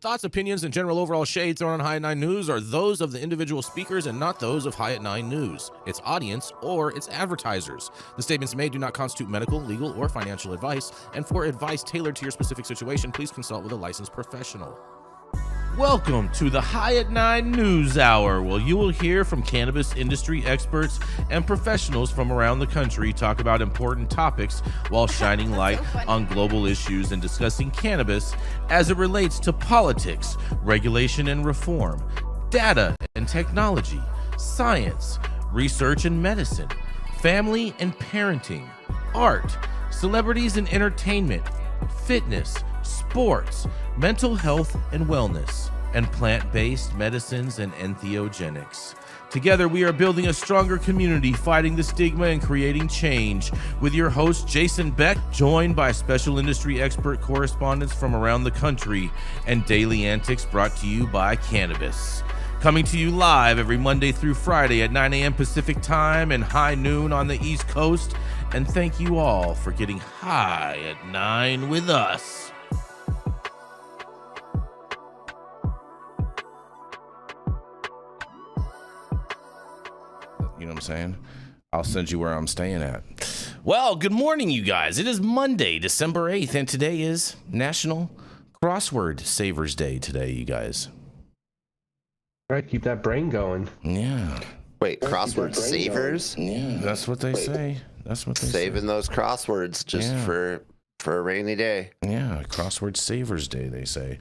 thoughts, opinions, and general overall shades thrown on High at 9 News are those of the individual speakers and not those of High at 9 News, its audience, or its advertisers. The statements made do not constitute medical, legal, or financial advice, and for advice tailored to your specific situation, please consult with a licensed professional. Welcome to the High at 9 News Hour, where you will hear from cannabis industry experts and professionals from around the country talk about important topics while shining light on global issues and discussing cannabis as it relates to politics, regulation and reform, data and technology, science, research and medicine, family and parenting, art, celebrities and entertainment, fitness, sports, mental health and wellness, and plant-based medicines and entheogenics. Together, we are building a stronger community, fighting the stigma and creating change. With your host, Jason Beck, joined by special industry expert correspondents from around the country, and daily antics brought to you by Cannabis. Coming to you live every Monday through Friday at 9 a.m. Pacific time and high noon on the East Coast. And thank you all for getting high at 9 with us. You know what I'm saying? I'll send you where I'm staying at. Well, good morning, you guys. It is Monday, December 8th, and today is National Crossword Savers Day today, you guys. All right, keep that brain going. Yeah. Wait, crossword savers? Yeah, that's what they say. That's what they say. Saving those crosswords just for a rainy day. Yeah, Crossword Savers Day, they say.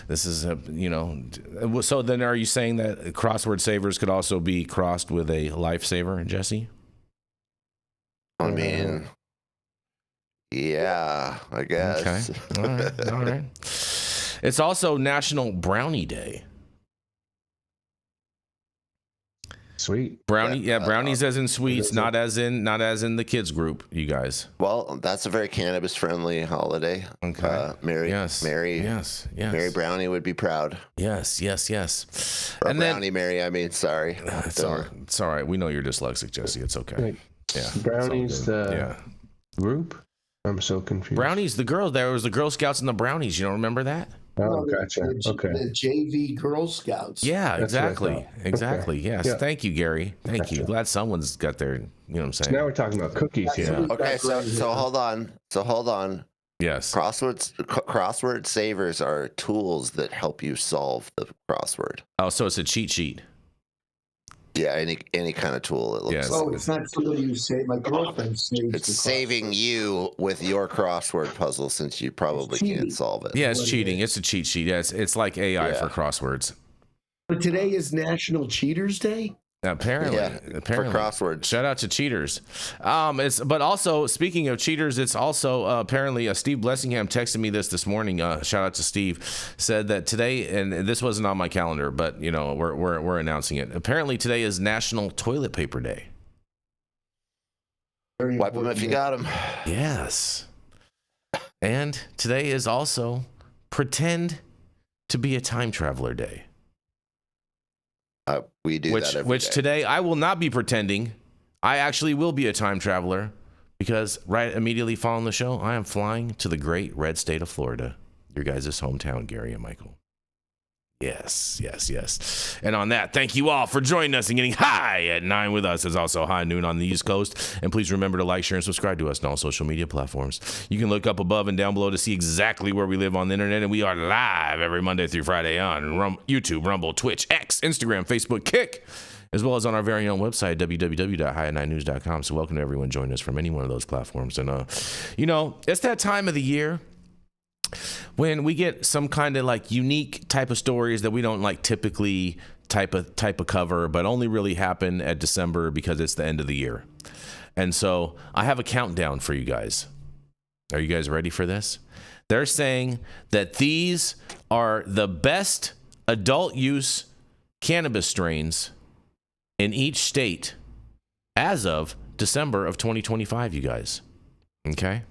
This is so then are you saying that crossword savers could also be crossed with a lifesaver, Jesse? I mean, yeah, I guess. Okay. All right. It's also National Brownie Day. Sweet. Brownie, brownies as in sweets, not as in the kids group, you guys. Well, that's a very cannabis friendly holiday. Okay. Mary Brownie would be proud. Yes. Or and Brownie then, Mary, I mean, sorry. It's all right. We know you're dyslexic, Jesse. It's okay. Wait, yeah. Brownies the group? I'm so confused. Brownies, the girls. There was the Girl Scouts and the Brownies. You don't remember that? Oh, gotcha. Okay. The JV Girl Scouts. Yeah, exactly. Okay. Yes. Yeah. Thank you, Gary. Thank you. Glad someone's got their, you know what I'm saying? So now we're talking about cookies here. Okay, so hold on. Yes. Crossword savers are tools that help you solve the crossword. Oh, so it's a cheat sheet. Yeah, any kind of tool. It looks. Yes. Oh, it's not somebody who saved my girlfriend. It's saving you with your crossword puzzle since you probably can't solve it. Yeah, it's cheating. It's a cheat sheet. Yes, it's like AI for crosswords. But today is National Cheaters Day. Apparently, for crosswords. Shout out to cheaters. But also speaking of cheaters, it's also apparently Steve Blessingham texted me this morning. Shout out to Steve. Said that today, and this wasn't on my calendar, but you know we're announcing it. Apparently today is National Toilet Paper Day. Wipe them if you got them. Yes. And today is also Pretend to be a Time Traveler Day. We do that every day. Today I will not be pretending. I actually will be a time traveler because right immediately following the show, I am flying to the great red state of Florida, your guys' hometown, Gary and Michael. Yes. And on that, thank you all for joining us and getting high at 9 with us. It's also high noon on the East Coast. And please remember to like, share, and subscribe to us on all social media platforms. You can look up above and down below to see exactly where we live on the internet. And we are live every Monday through Friday on YouTube, Rumble, Twitch, X, Instagram, Facebook, Kick, as well as on our very own website, www.high9news.com. So welcome to everyone joining us from any one of those platforms. And, it's that time of the year when we get some kind of like unique type of stories that we don't like typically type of cover, but only really happen at December because it's the end of the year. And so I have a countdown for you guys. Are you guys ready for this? They're saying that these are the best adult use cannabis strains in each state as of December of 2025, you guys. Okay.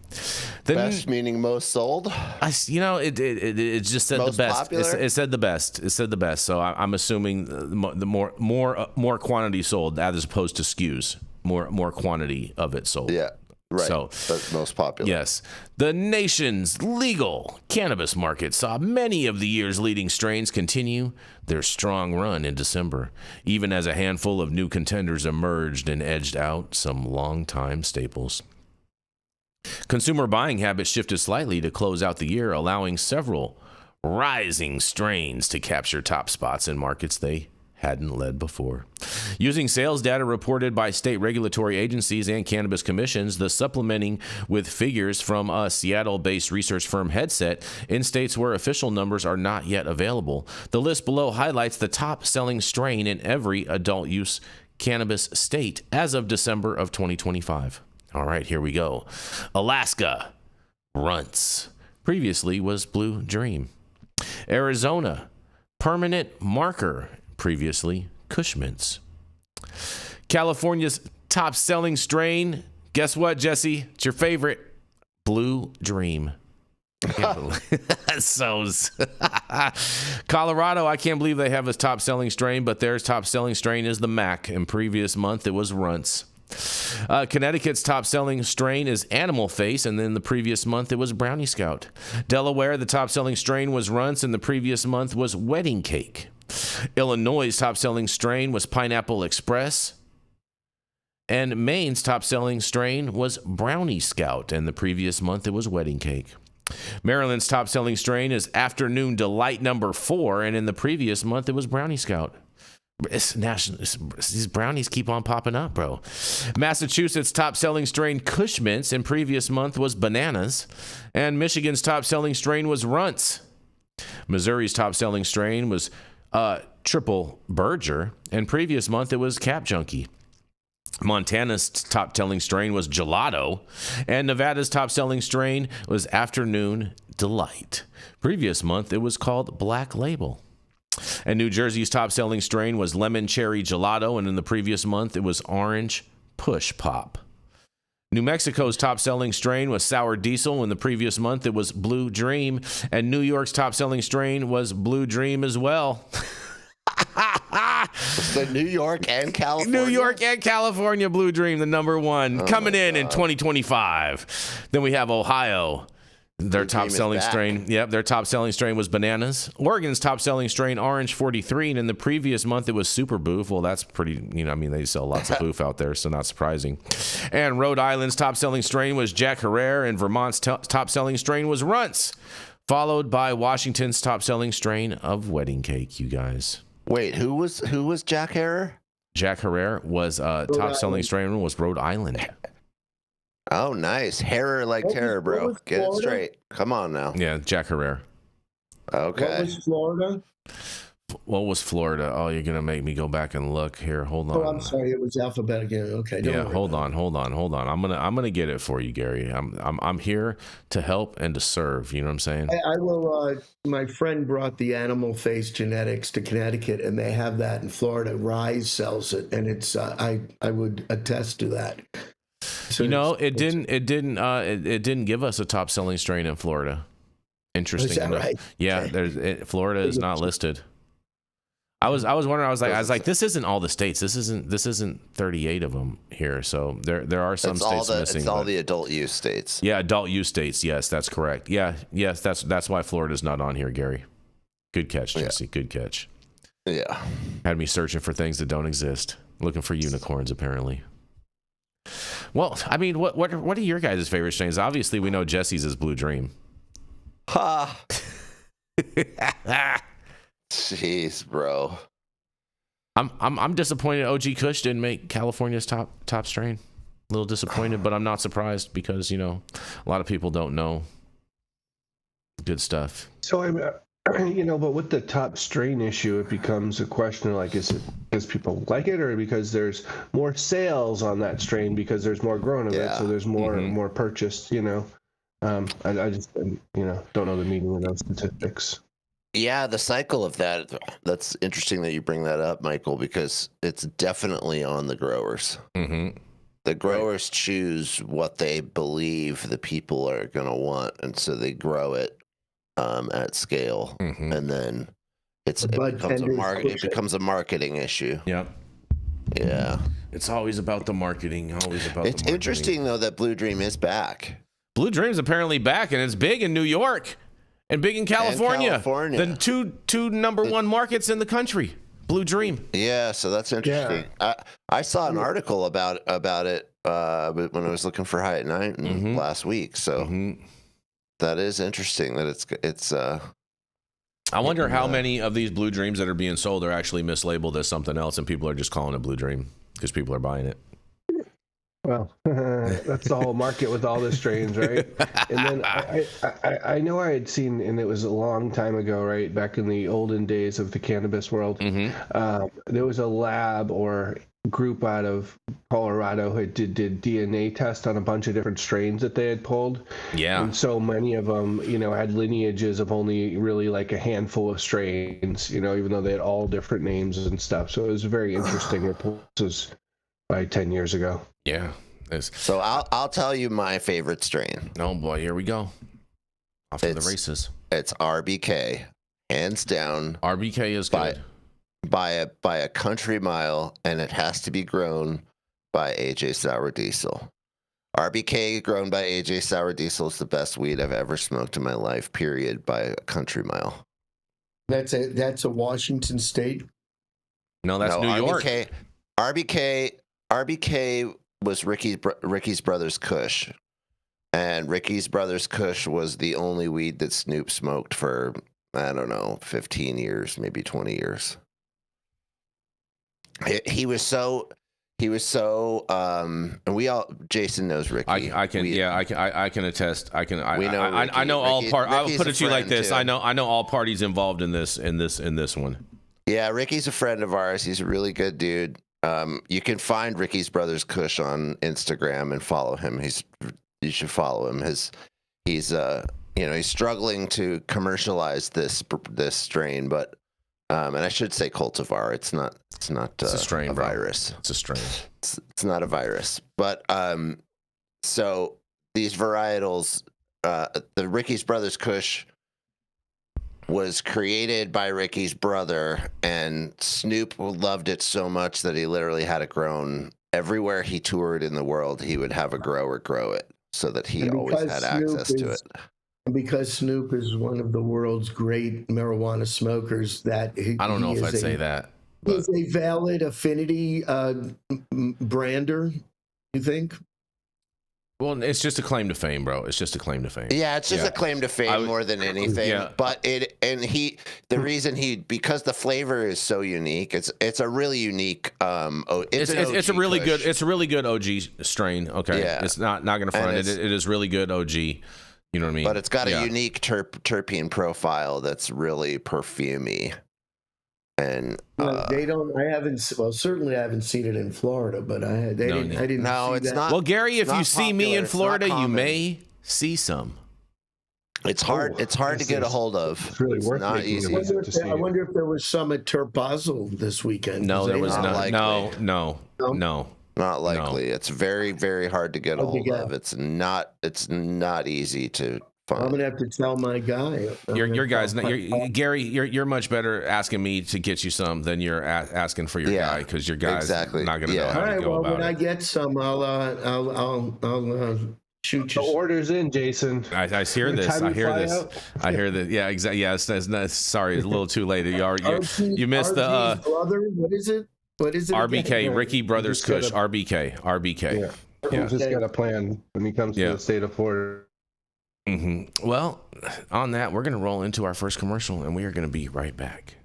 Best meaning most sold. It just said most the best. Popular? It said the best. It said the best. So I'm assuming the more quantity sold as opposed to SKUs. More quantity of it sold. Yeah. Right. So, That's most popular. yes, the nation's legal cannabis market saw many of the year's leading strains continue their strong run in December, even as a handful of new contenders emerged and edged out some longtime staples. Consumer buying habits shifted slightly to close out the year, allowing several rising strains to capture top spots in markets they hadn't led before. Using sales data reported by state regulatory agencies and cannabis commissions, the supplementing with figures from a Seattle-based research firm Headset in states where official numbers are not yet available. The list below highlights the top-selling strain in every adult-use cannabis state as of December of 2025. All right, here we go. Alaska, Runts. Previously was Blue Dream. Arizona, Permanent Marker. Previously, Cushman's. California's top-selling strain, guess what, Jesse? It's your favorite, Blue Dream. Colorado, I can't believe they have a top-selling strain, but their top-selling strain is the Mac. In previous month, it was Runts. Connecticut's top-selling strain is Animal Face, and then the previous month, it was Brownie Scout. Delaware, the top-selling strain was Runts, and the previous month was Wedding Cake. Illinois' top-selling strain was Pineapple Express. And Maine's top-selling strain was Brownie Scout, and the previous month it was Wedding Cake. Maryland's top-selling strain is Afternoon Delight number 4, and in the previous month it was Brownie Scout. These brownies keep on popping up, bro. Massachusetts' top-selling strain Cushman's in previous month was Bananas, and Michigan's top-selling strain was Runts. Missouri's top-selling strain was Triple Berger, and previous month it was Cap Junkie. Montana's top-selling strain was Gelato, and Nevada's top-selling strain was Afternoon Delight. Previous month it was called Black Label. And New Jersey's top-selling strain was Lemon Cherry Gelato, and in the previous month it was Orange Push Pop. New Mexico's top-selling strain was Sour Diesel. In the previous month, it was Blue Dream. And New York's top-selling strain was Blue Dream as well. So New York and California? New York and California, Blue Dream, the number one. Coming in 2025. Then we have Ohio. Their top-selling strain, their top-selling strain was Bananas. Oregon's top-selling strain, Orange 43, and in the previous month it was Super Boof. Well, that's pretty, they sell lots of boof out there, so not surprising. And Rhode Island's top-selling strain was Jack Herrera, and Vermont's top-selling strain was Runts, followed by Washington's top-selling strain of Wedding Cake, you guys. Wait, who was Jack Herrera? Jack Herrera was top-selling strain was Rhode Island. Oh, nice. Herrera like terror, bro. Get it straight. Come on now. Yeah, Jack Herrera. Okay. What was Florida? What was Florida? Oh, you're gonna make me go back and look here. Hold on. Oh, I'm sorry. It was alphabetical. Okay. Yeah, hold on. I'm gonna get it for you, Gary. I'm here to help and to serve. You know what I'm saying? I will. My friend brought the Animal Face genetics to Connecticut, and they have that in Florida. Rise sells it, and it's. I would attest to that. So it didn't give us a top selling strain in Florida. Interesting enough. Right? Yeah, Florida is not listed. I was wondering. I was like, this isn't all the states. This isn't 38 of them here. So there are some states missing. It's all the adult use states. Yeah, adult use states. Yes, that's correct. Yeah, yes, that's why Florida's not on here, Gary. Good catch, Jesse. Yeah. Good catch. Yeah. Had me searching for things that don't exist, looking for unicorns apparently. Well, I mean, what are your guys' favorite strains? Obviously, we know Jesse's is Blue Dream. Ha! Jeez, bro. I'm disappointed OG Kush didn't make California's top strain. A little disappointed, but I'm not surprised because a lot of people don't know good stuff. So but with the top strain issue, it becomes a question of like, is it because people like it, or because there's more sales on that strain because there's more grown of it, so there's more purchased. I just don't know the meaning of those statistics. Yeah, the cycle of that. That's interesting that you bring that up, Michael, because it's definitely on the growers. Mm-hmm. The growers choose what they believe the people are going to want, and so they grow it at scale, and then it becomes a marketing issue. Yep. Yeah. It's always about the marketing. It's interesting though that Blue Dream is back. Blue Dream's apparently back, and it's big in New York and big in California. The two number one markets in the country. Blue Dream. Yeah, so that's interesting. Yeah. I saw an article about it when I was looking for High at Night last week. So that is interesting that it's. I wonder how many of these Blue Dreams that are being sold are actually mislabeled as something else, and people are just calling it Blue Dream because people are buying it. Well, that's the whole market with all the strains, right? And then I know I had seen, and it was a long time ago, right, back in the olden days of the cannabis world, there was a lab or group out of Colorado who did DNA tests on a bunch of different strains that they had pulled. Yeah. And so many of them, had lineages of only really like a handful of strains, even though they had all different names and stuff. So it was a very interesting report. This was probably 10 years ago. Yeah. So I'll tell you my favorite strain. Oh boy, here we go. Off to the races. It's RBK, hands down. RBK is good. By a country mile, and it has to be grown by AJ Sour Diesel. RBK grown by AJ Sour Diesel is the best weed I've ever smoked in my life, period, by a country mile. That's a Washington State? No, that's New York. RBK was Ricky's Brothers Kush. And Ricky's Brothers Kush was the only weed that Snoop smoked for, I don't know, 15 years, maybe 20 years. He was so, and we all, Jason knows Ricky. I can attest. I know all parties. I'll put it to you like this. Too. I know all parties involved in this one. Yeah, Ricky's a friend of ours. He's a really good dude. You can find Ricky's Brothers Kush on Instagram and follow him. You should follow him. He's struggling to commercialize this strain, but and I should say cultivar. It's not a strain, virus. It's a strain. It's not a virus. But so these varietals, the Ricky's Brothers Kush was created by Ricky's brother, and Snoop loved it so much that he literally had it grown everywhere he toured in the world. He would have a grower grow it so that he always had access to it. And because Snoop is one of the world's great marijuana smokers, I don't know if I'd say that. He's a valid affinity brander, you think? Well, it's just a claim to fame, bro. It's just a claim to fame. Yeah, it's just a claim to fame more than anything. Yeah. But because the flavor is so unique, it's a really unique. It's a really good OG strain. Okay, yeah. It's not gonna front it. It is really good OG. You know what I mean? But it's got a unique terpene profile that's really perfumey. And certainly I haven't seen it in Florida, but I didn't see it's that. not. Well, Gary, if you see me in Florida, you may see some. It's hard. It's hard to get a hold of. It's really worth not easy. I wonder if there was some at Turpazel this weekend. No, there was not. No. Not likely. No. It's very, very hard to get a hold of. It's not easy to find. I'm gonna have to tell my guy. Gary. You're much better asking me to get you some than you're asking for your guy, because your guy's not gonna know how to go about it. When I get some, I'll shoot you. The order's in, Jason. I hear this. I hear that. Yeah, exactly. Yeah, sorry, it's a little too late. You missed the brother. What is it? What is it? RBK, again? Ricky Brothers Kush. RBK. Yeah. He's just got a plan when he comes to the state of Florida. Mm-hmm. Well, on that, we're going to roll into our first commercial, and we are going to be right back.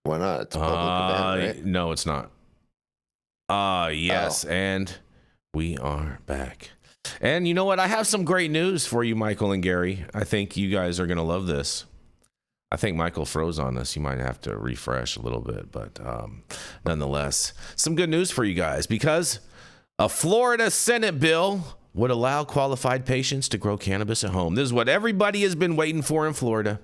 Why not? It's a public event, right? No, it's not. Yes, and we are back. And you know what? I have some great news for you, Michael and Gary. I think you guys are going to love this. I think Michael froze on us. You might have to refresh a little bit, but nonetheless, some good news for you guys, because a Florida Senate bill would allow qualified patients to grow cannabis at home. This is what everybody has been waiting for in Florida.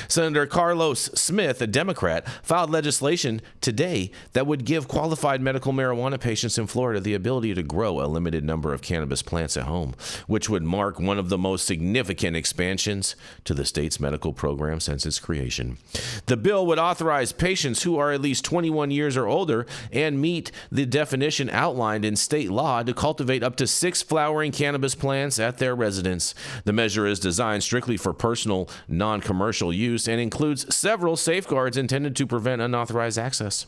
Senator Carlos Smith, a Democrat, filed legislation today that would give qualified medical marijuana patients in Florida the ability to grow a limited number of cannabis plants at home, which would mark one of the most significant expansions to the state's medical program since its creation. The bill would authorize patients who are at least 21 years or older and meet the definition outlined in state law to cultivate up to 6 flowering cannabis plants at their residence. The measure is designed strictly for personal, non-commercial use and includes several safeguards intended to prevent unauthorized access.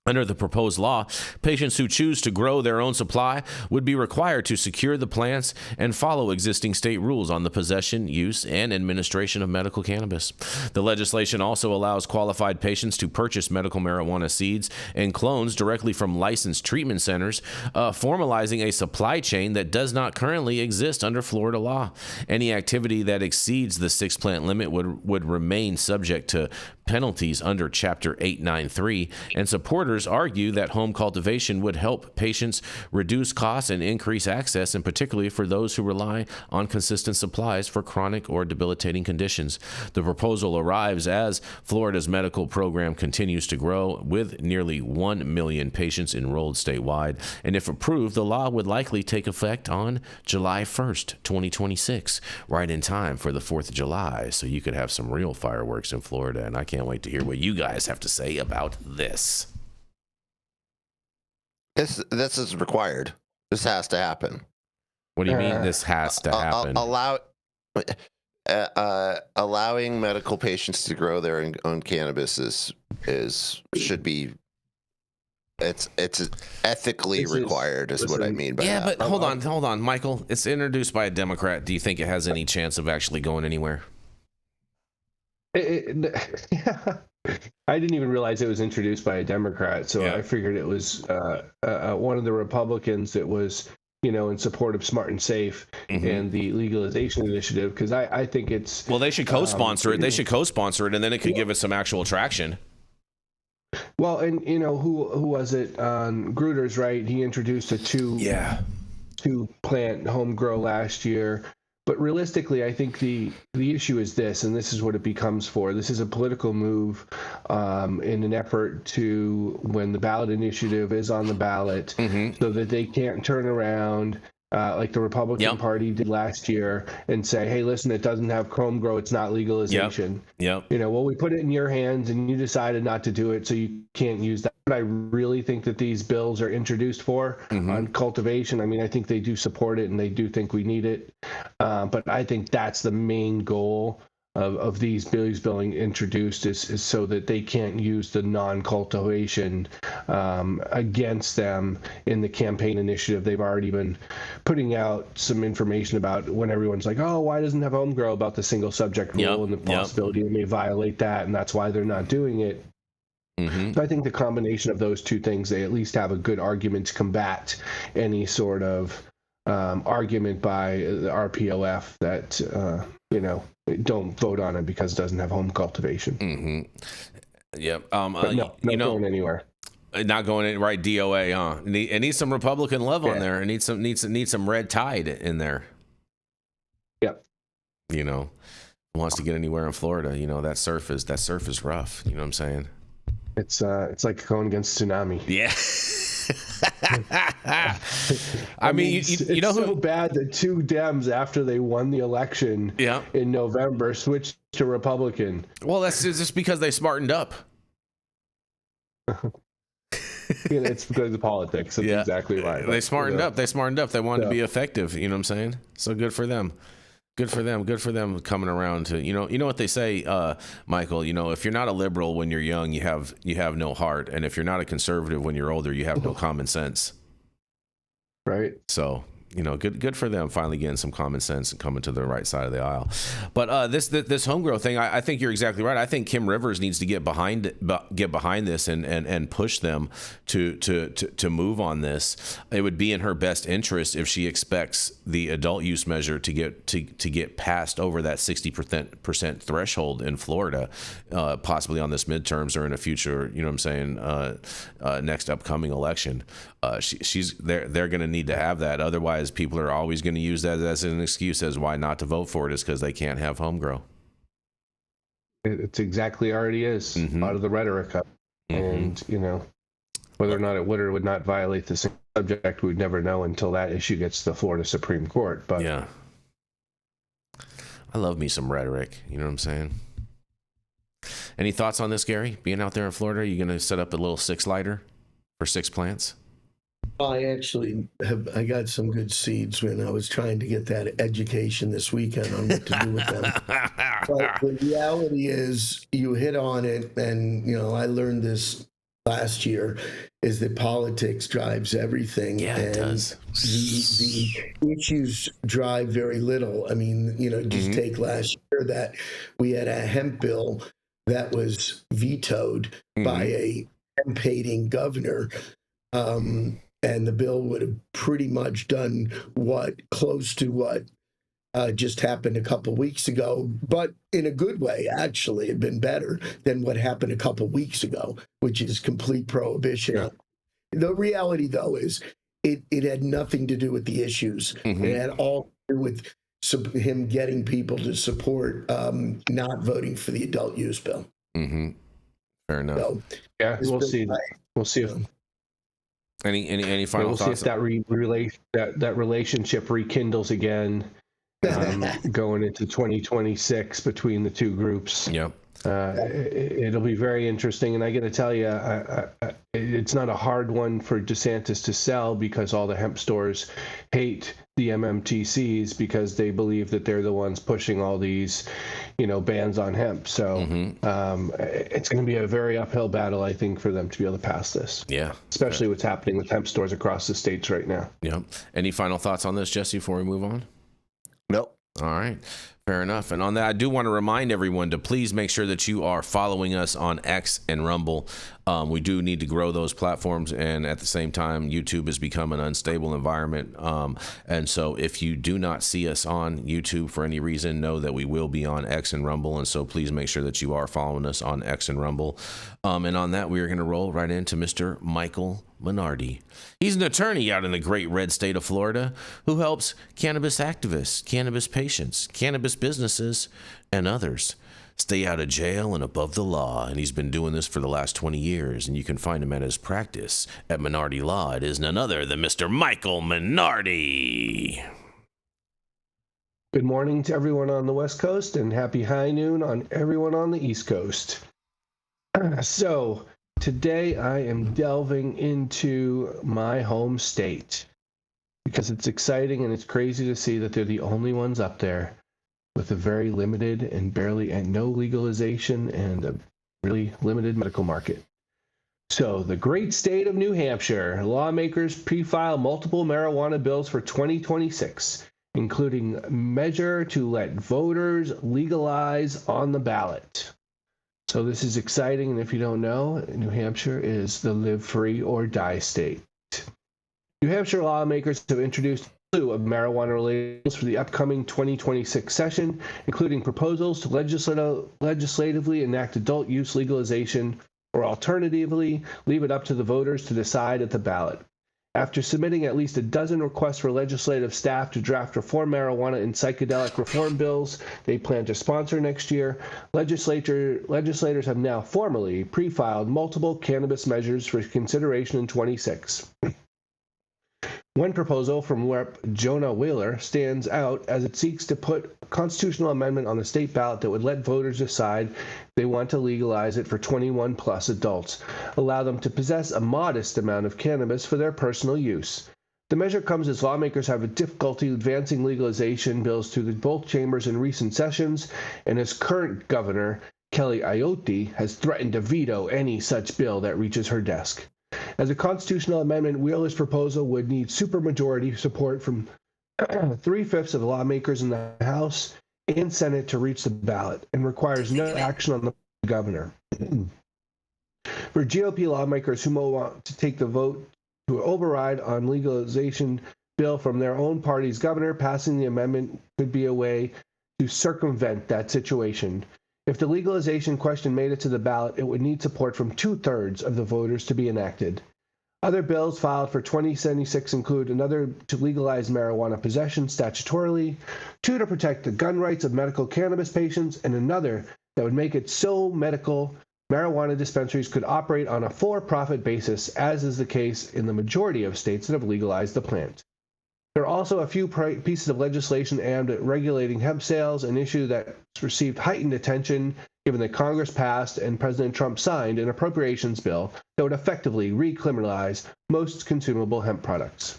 Under the proposed law, patients who choose to grow their own supply would be required to secure the plants and follow existing state rules on the possession, use, and administration of medical cannabis. The legislation also allows qualified patients to purchase medical marijuana seeds and clones directly from licensed treatment centers, formalizing a supply chain that does not currently exist under Florida law. Any activity that exceeds the 6-plant limit would remain subject to penalties under Chapter 893, and supporters argue that home cultivation would help patients reduce costs and increase access, and particularly for those who rely on consistent supplies for chronic or debilitating conditions. The proposal arrives as Florida's medical program continues to grow, with nearly 1 million patients enrolled statewide, and if approved, the law would likely take effect on July 1st, 2026, right in time for the 4th of July, so you could have some real fireworks in Florida, and I can't wait to hear what you guys have to say about this. This is required. This has to happen. What do you mean this has to happen? Allowing medical patients to grow their own cannabis should be. It's ethically required, is what I mean by that. Yeah, but hold on, Michael. It's introduced by a Democrat. Do you think it has any chance of actually going anywhere? I didn't even realize it was introduced by a Democrat, so I figured it was one of the Republicans that was, in support of Smart and Safe and the legalization initiative, because I think it's... Well, they should co-sponsor it. They should co-sponsor it, and then it could give us some actual traction. Well, and, who was it? Gruder's, right? He introduced a two-plant home grow last year. But realistically, I think the issue is this, and this is what it becomes for. This is a political move in an effort to, when the ballot initiative is on the ballot, so that they can't turn around like the Republican Party did last year and say, hey, listen, it doesn't have home grow, it's not legalization. Well, we put it in your hands and you decided not to do it, so you can't use that. But I really think that these bills are introduced for on cultivation. I mean, I think they do support it and they do think we need it. But I think that's the main goal of these bills being introduced is so that they can't use the non-cultivation against them in the campaign initiative. They've already been putting out some information about when everyone's like, oh, why doesn't it have home grow, about the single subject rule and the possibility they may violate that, and that's why they're not doing it. So I think the combination of those two things, they at least have a good argument to combat any sort of argument by the RPLF that, don't vote on it because it doesn't have home cultivation. Not going anywhere. Not going in, right? DOA, huh? It needs some Republican love on there. It needs some red tide in there. Yep. Wants to get anywhere in Florida. That surf is rough. You know what I'm saying? It's like going against tsunami. Yeah. I mean, it's so bad that 2 Dems, after they won the election in November, switched to Republican. Well, that's just because they smartened up. It's because of politics. That's exactly right. They smartened up. They They wanted to be effective. You know what I'm saying? So good for them. Good for them coming around to, you know what they say, Michael, if you're not a liberal when you're young, you have no heart. And if you're not a conservative when you're older, you have no common sense. Right. So good for them finally getting some common sense and coming to the right side of the aisle. But this homegrown thing, I think you're exactly right. I think Kim Rivers needs to get behind this and push them to move on this. It would be in her best interest if she expects the adult use measure to get passed over that 60% threshold in Florida, possibly on this midterms or in a future, next upcoming election. They're going to need to have that. Otherwise, people are always going to use that as an excuse as why not to vote for it, is because they can't have home grow. It's exactly already is a lot of the rhetoric up. And whether or not it would or would not violate the subject, we'd never know until that issue gets to the Florida Supreme Court. But yeah, I love me some rhetoric. You know what I'm saying? Any thoughts on this, Gary? Being out there in Florida, are you going to set up a little 6-lighter for 6 plants? I actually I got some good seeds when I was trying to get that education this weekend on what to do with them. But the reality is, you hit on it, and I learned this last year, is that politics drives everything. Yeah, it does. The issues drive very little. I mean, just take last year that we had a hemp bill that was vetoed by a hemp-hating governor. And the bill would have pretty much done close to what just happened a couple weeks ago, but in a good way. Actually, it'd been better than what happened a couple weeks ago, which is complete prohibition. Yeah. The reality, though, is it had nothing to do with the issues. It had all to do with him getting people to support not voting for the adult use bill. Fair enough. So, yeah, we'll see. We'll see if. Any final thoughts? We'll see if that relationship rekindles again, going into 2026 between the two groups. Yep. It'll be very interesting, and I got to tell you, it's not a hard one for DeSantis to sell, because all the hemp stores hate the MMTCs because they believe that they're the ones pushing all these, bans on hemp. So it's going to be a very uphill battle, I think, for them to be able to pass this. Yeah. Especially what's happening with hemp stores across the states right now. Yep. Any final thoughts on this, Jesse, before we move on? Nope. All right. Fair enough. And on that, I do want to remind everyone to please make sure that you are following us on X and Rumble. We do need to grow those platforms, and at the same time, YouTube has become an unstable environment. And so if you do not see us on YouTube for any reason, know that we will be on X and Rumble. And so please make sure that you are following us on X and Rumble. And on that, we are going to roll right into Mr. Michael Minardi. He's an attorney out in the great red state of Florida who helps cannabis activists, cannabis patients, cannabis businesses, and others stay out of jail and above the law. And he's been doing this for the last 20 years. And you can find him at his practice at Minardi Law. It is none other than Mr. Michael Minardi. Good morning to everyone on the West Coast, and happy high noon on everyone on the East Coast. So today I am delving into my home state, because it's exciting and it's crazy to see that they're the only ones up there with a very limited and no legalization and a really limited medical market. So the great state of New Hampshire, lawmakers pre-file multiple marijuana bills for 2026, including measure to let voters legalize on the ballot. So this is exciting, and if you don't know, New Hampshire is the live free or die state. New Hampshire lawmakers have introduced a slew of marijuana-related bills for the upcoming 2026 session, including proposals to legislatively enact adult use legalization, or alternatively, leave it up to the voters to decide at the ballot. After submitting at least a dozen requests for legislative staff to draft reform marijuana and psychedelic reform bills they plan to sponsor next year, legislators have now formally pre-filed multiple cannabis measures for consideration in 26. One proposal from Rep. Jonah Wheeler stands out as it seeks to put a constitutional amendment on the state ballot that would let voters decide they want to legalize it for 21-plus adults, allow them to possess a modest amount of cannabis for their personal use. The measure comes as lawmakers have a difficulty advancing legalization bills through both chambers in recent sessions, and as current governor, Kelly Ayotte, has threatened to veto any such bill that reaches her desk. As a constitutional amendment, Wheeler's proposal would need supermajority support from 3/5 of the lawmakers in the House and Senate to reach the ballot, and requires no action on the governor. For GOP lawmakers who want to take the vote to override on legalization bill from their own party's governor, passing the amendment could be a way to circumvent that situation. If the legalization question made it to the ballot, it would need support from 2/3 of the voters to be enacted. Other bills filed for 2076 include another to legalize marijuana possession statutorily, two to protect the gun rights of medical cannabis patients, and another that would make it so medical marijuana dispensaries could operate on a for-profit basis, as is the case in the majority of states that have legalized the plant. There are also a few pieces of legislation aimed at regulating hemp sales, an issue that received heightened attention given that Congress passed and President Trump signed an appropriations bill that would effectively recriminalize most consumable hemp products.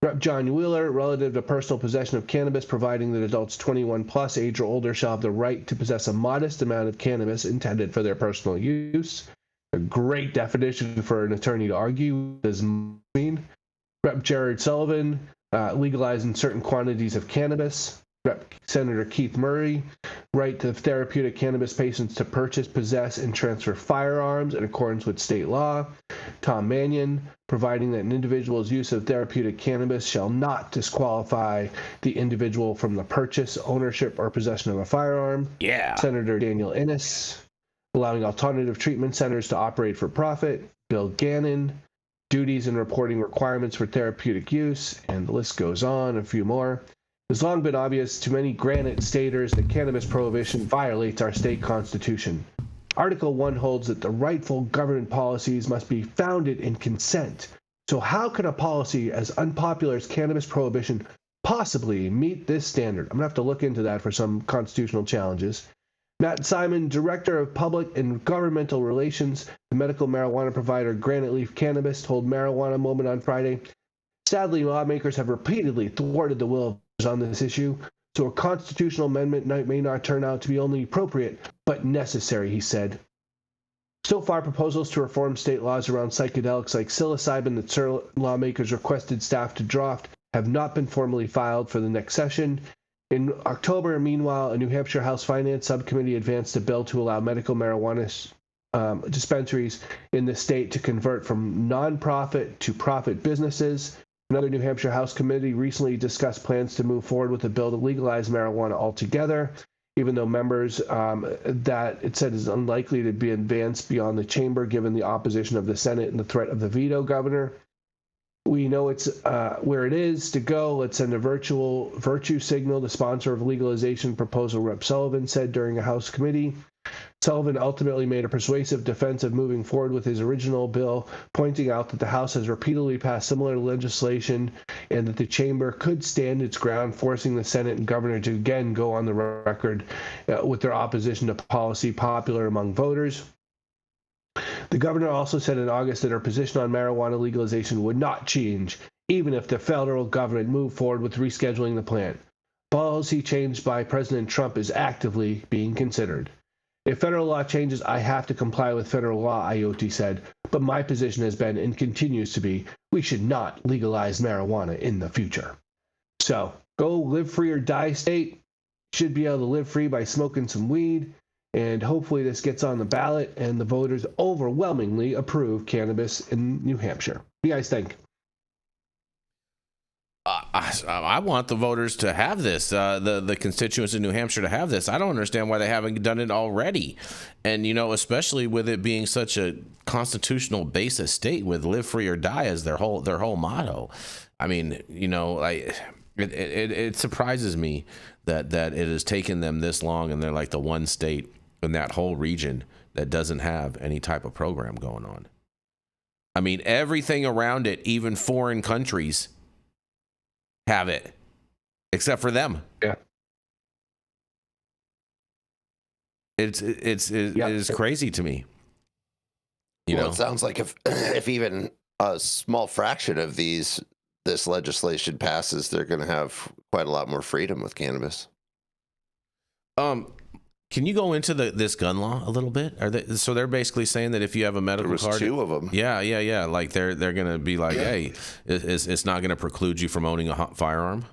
Rep. John Wheeler, relative to personal possession of cannabis, providing that adults 21 plus age or older shall have the right to possess a modest amount of cannabis intended for their personal use. A great definition for an attorney to argue. What does it mean? Rep. Jared Sullivan, legalizing certain quantities of cannabis. Rep. Senator Keith Murray, right to therapeutic cannabis patients to purchase, possess, and transfer firearms in accordance with state law. Tom Mannion, providing that an individual's use of therapeutic cannabis shall not disqualify the individual from the purchase, ownership, or possession of a firearm. Yeah. Senator Daniel Innes, allowing alternative treatment centers to operate for profit. Bill Gannon, duties and reporting requirements for therapeutic use, and the list goes on, a few more. It's long been obvious to many Granite staters that cannabis prohibition violates our state constitution. Article 1 holds that the rightful government policies must be founded in consent. So how can a policy as unpopular as cannabis prohibition possibly meet this standard? I'm going to have to look into that for some constitutional challenges. Matt Simon, Director of Public and Governmental Relations, the medical marijuana provider Granite Leaf Cannabis, told Marijuana Moment on Friday, sadly, lawmakers have repeatedly thwarted the will of voters on this issue, so a constitutional amendment may not turn out to be only appropriate, but necessary, he said. So far, proposals to reform state laws around psychedelics like psilocybin that lawmakers requested staff to draft have not been formally filed for the next session. In October, meanwhile, a New Hampshire House Finance Subcommittee advanced a bill to allow medical marijuana dispensaries in the state to convert from nonprofit to profit businesses. Another New Hampshire House committee recently discussed plans to move forward with a bill to legalize marijuana altogether, even though members that it said is unlikely to be advanced beyond the chamber given the opposition of the Senate and the threat of the veto governor. We know it's where it is to go. Let's send a virtue signal. The sponsor of legalization proposal, Rep. Sullivan, said during a House committee. Sullivan ultimately made a persuasive defense of moving forward with his original bill, pointing out that the House has repeatedly passed similar legislation and that the chamber could stand its ground, forcing the Senate and governor to again go on the record with their opposition to policy popular among voters. The governor also said in August that her position on marijuana legalization would not change, even if the federal government moved forward with rescheduling the plant. Policy change by President Trump is actively being considered. If federal law changes, I have to comply with federal law, Ayotte said, but my position has been and continues to be, we should not legalize marijuana in the future. So, go live free or die state. Should be able to live free by smoking some weed. And hopefully this gets on the ballot and the voters overwhelmingly approve cannabis in New Hampshire. What do you guys think? I want the voters to have this, the constituents in New Hampshire to have this. I don't understand why they haven't done it already. And, especially with it being such a constitutional basis state with live free or die as their whole motto. I mean, it surprises me that it has taken them this long and they're like the one state in that whole region that doesn't have any type of program going on. I mean, everything around it, even foreign countries, have it, except for them. Yeah. It is crazy to me. It sounds like if even a small fraction of this legislation passes, they're going to have quite a lot more freedom with cannabis. Can you go into this gun law a little bit? So they're basically saying that if you have a medical there was card, 2 of them. Yeah. Like they're gonna be like, hey, it's not gonna preclude you from owning a firearm.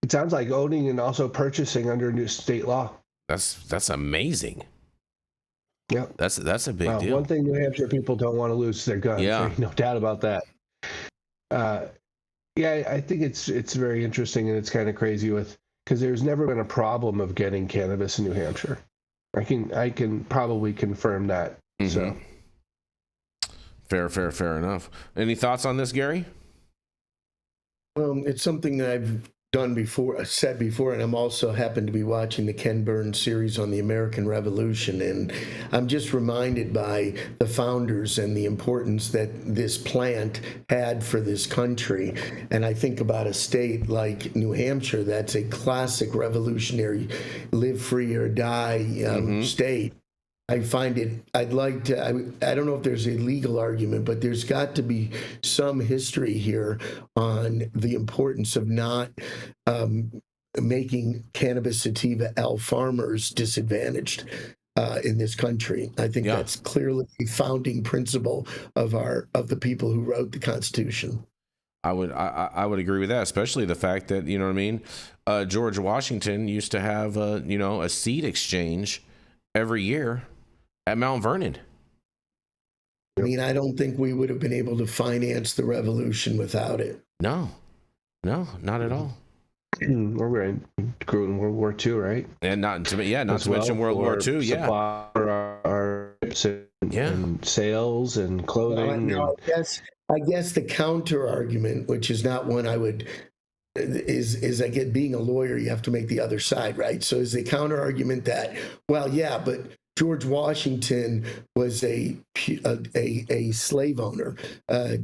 It sounds like owning and also purchasing under new state law. That's amazing. Yeah, that's a big deal. One thing New Hampshire people don't want to lose is their guns. Yeah, no doubt about that. I think it's very interesting, and it's kind of crazy because there's never been a problem of getting cannabis in New Hampshire. I can probably confirm that. So fair enough. Any thoughts on this, Gary? It's something that I've said before, and I'm also happen to be watching the Ken Burns series on the American Revolution, and I'm just reminded by the founders and the importance that this plant had for this country. And I think about a state like New Hampshire, that's a classic revolutionary, live free or die state. I find it, I don't know if there's a legal argument, but there's got to be some history here on the importance of not making cannabis sativa L farmers disadvantaged in this country. I think that's clearly a founding principle of the people who wrote the Constitution. I would agree with that, especially the fact that, you know what I mean, George Washington used to have a seed exchange every year at Mount Vernon. I mean, I don't think we would have been able to finance the revolution without it. No, not at all. We're in World War II, right? And not to mention World War II. Yeah, our and sales and clothing. I guess the counter argument, which is not one I would. Is I get being a lawyer, you have to make the other side, right? So is the counter argument that, well, yeah, but George Washington was a slave owner.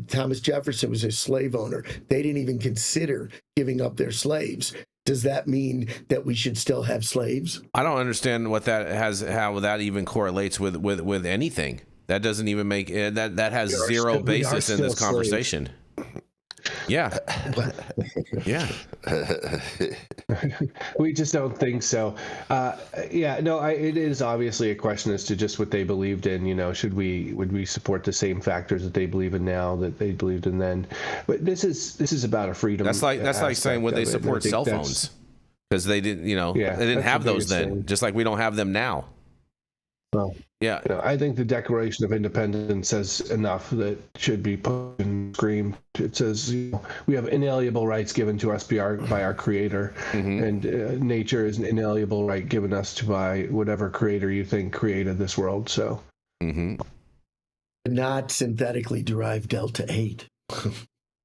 Thomas Jefferson was a slave owner. They didn't even consider giving up their slaves. Does that mean that we should still have slaves? I don't understand how that even correlates with anything. That doesn't even make that has zero basis in this conversation. Slaves. Yeah. We just don't think so. It is obviously a question as to just what they believed in. Would we support the same factors that they believe in now that they believed in then? But this is about a freedom. That's like saying would they support cell phones because they didn't, they didn't have those then, just like we don't have them now. Well, yeah, I think the Declaration of Independence says enough that should be put and screamed. It says we have inalienable rights given to us by our Creator, and nature is an inalienable right given us by whatever Creator you think created this world. So, not synthetically derived Delta 8.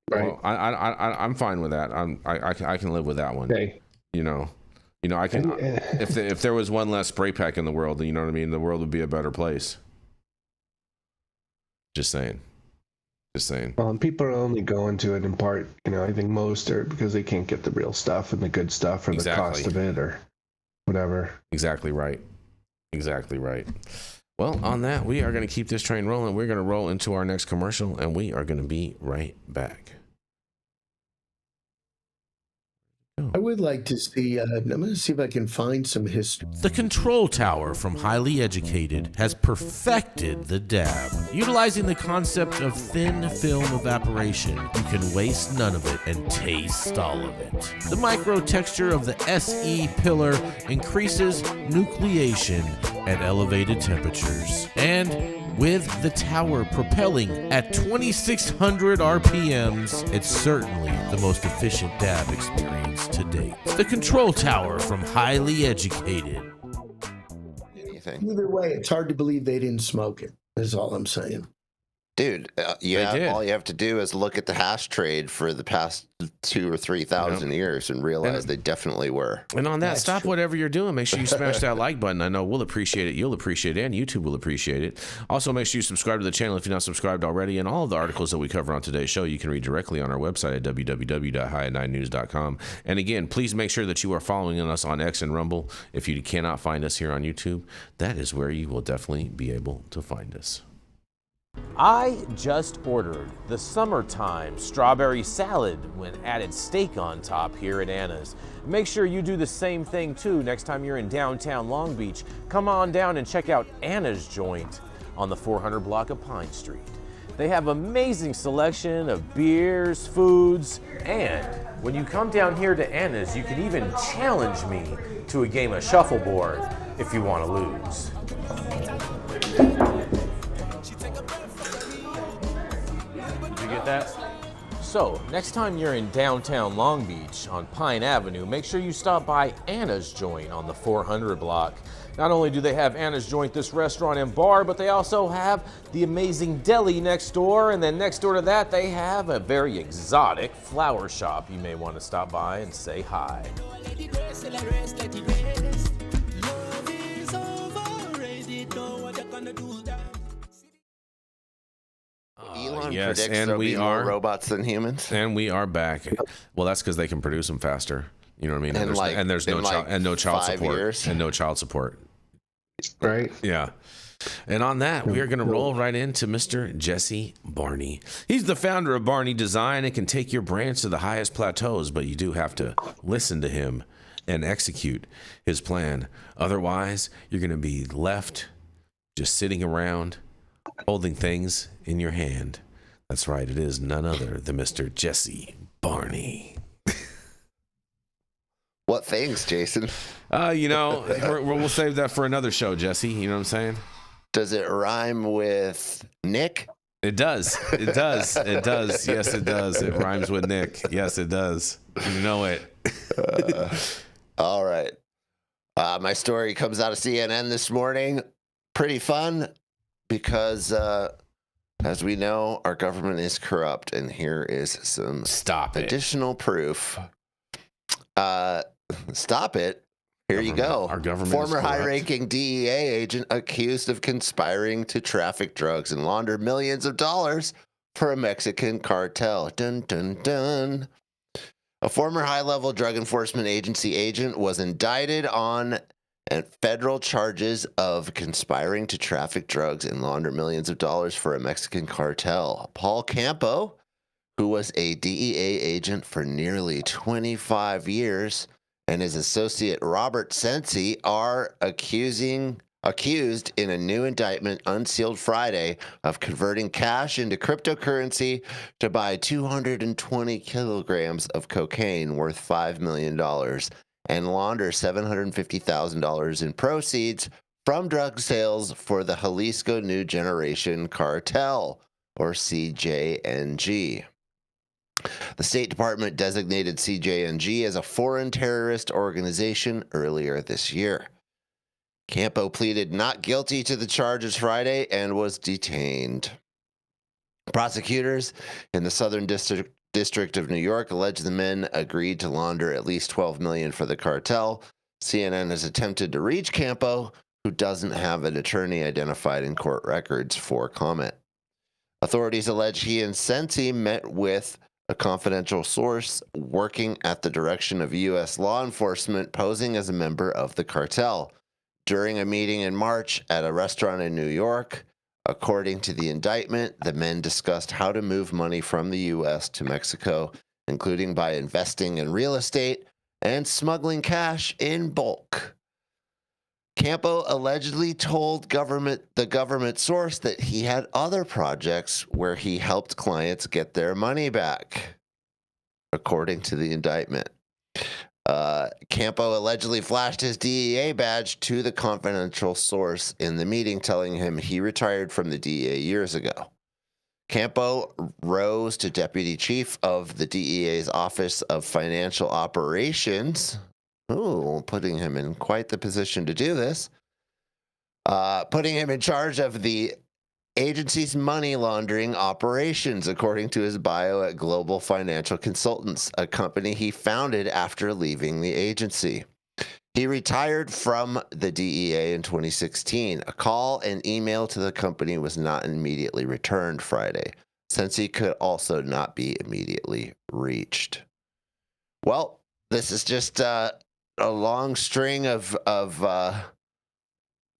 Right. Well, I'm fine with that. I can live with that one. Okay. I can. If there was one less spray pack in the world, you know what I mean, the world would be a better place. Just saying. Well, and people are only going to it in part. I think most are because they can't get the real stuff and the good stuff, or the cost of it, or whatever. Exactly right. Well, on that, we are going to keep this train rolling. We're going to roll into our next commercial, and we are going to be right back. I would like to see, I'm going to see if I can find some history. The Control Tower from Highly Educated has perfected the dab. Utilizing the concept of thin film evaporation, you can waste none of it and taste all of it. The micro texture of the SE pillar increases nucleation at elevated temperatures. And with the tower propelling at 2,600 RPMs, it's certainly the most efficient dab experience to date. The Control Tower from Highly Educated. Either way, it's hard to believe they didn't smoke it, is all I'm saying. Dude, all you have to do is look at the hash trade for the past 2,000 or 3,000 years and realize they definitely were. And on that, stop whatever you're doing. Make sure you smash that like button. I know we'll appreciate it. You'll appreciate it. And YouTube will appreciate it. Also, make sure you subscribe to the channel if you're not subscribed already. And all of the articles that we cover on today's show, you can read directly on our website at www.high9news.com. And again, please make sure that you are following us on X and Rumble. If you cannot find us here on YouTube, that is where you will definitely be able to find us. I just ordered the summertime strawberry salad when added steak on top here at Anna's. Make sure you do the same thing too next time you're in downtown Long Beach. Come on down and check out Anna's joint on the 400 block of Pine Street. They have amazing selection of beers, foods, and when you come down here to Anna's, you can even challenge me to a game of shuffleboard if you want to lose. Did you get that? So, next time you're in downtown Long Beach on Pine Avenue, make sure you stop by Anna's Joint on the 400 block. Not only do they have Anna's Joint, this restaurant and bar, but they also have the amazing deli next door, and then next door to that, they have a very exotic flower shop. You may want to stop by and say hi. Elon yes, predicts and there'll we be are more robots than humans. And we are back. Well, that's because they can produce them faster. You know what I mean? And there's no child 5 support. years. And no child support. Right. Yeah. And on that, we are going to roll right into Mr. Jesse Barney. He's the founder of Barney Design and can take your brands to the highest plateaus, but you do have to listen to him and execute his plan. Otherwise, you're going to be left just sitting around holding things in your hand. That's right. It is none other than Mr. Jesse Barney. What things, Jason? We'll save that for another show, Jesse. You know what I'm saying? Does it rhyme with Nick? It does. It does. It does. Yes, it does. It rhymes with Nick. Yes, it does. You know it. All right. My story comes out of CNN this morning. Pretty fun because, as we know, our government is corrupt. And here is some additional proof. Stop it. Here you go. Our government Former high-ranking DEA agent accused of conspiring to traffic drugs and launder millions of dollars for a Mexican cartel. Dun, dun, dun. A former high-level drug enforcement agency agent was indicted on federal charges of conspiring to traffic drugs and launder millions of dollars for a Mexican cartel. Paul Campo, who was a DEA agent for nearly 25 years, and his associate Robert Sensi are accused in a new indictment unsealed Friday of converting cash into cryptocurrency to buy 220 kilograms of cocaine worth $5 million and launder $750,000 in proceeds from drug sales for the Jalisco New Generation Cartel, or CJNG. The State Department designated CJNG as a foreign terrorist organization earlier this year. Campo pleaded not guilty to the charges Friday and was detained. Prosecutors in the Southern District of New York allege the men agreed to launder at least $12 million for the cartel. CNN has attempted to reach Campo, who doesn't have an attorney identified in court records, for comment. Authorities allege he and Sensi met with a confidential source working at the direction of U.S. law enforcement posing as a member of the cartel during a meeting in March at a restaurant in New York. According to the indictment, the men discussed how to move money from the U.S. to Mexico, including by investing in real estate and smuggling cash in bulk. Campo allegedly told the government source that he had other projects where he helped clients get their money back, according to the indictment. Campo allegedly flashed his DEA badge to the confidential source in the meeting, telling him he retired from the DEA years ago. Campo rose to deputy chief of the DEA's Office of Financial Operations. Ooh, putting him in quite the position to do this. Putting him in charge of the agency's money laundering operations, according to his bio at Global Financial Consultants, a company he founded after leaving the agency. He retired from the DEA in 2016. A call and email to the company was not immediately returned Friday, since he could also not be immediately reached. Well, this is just a long string of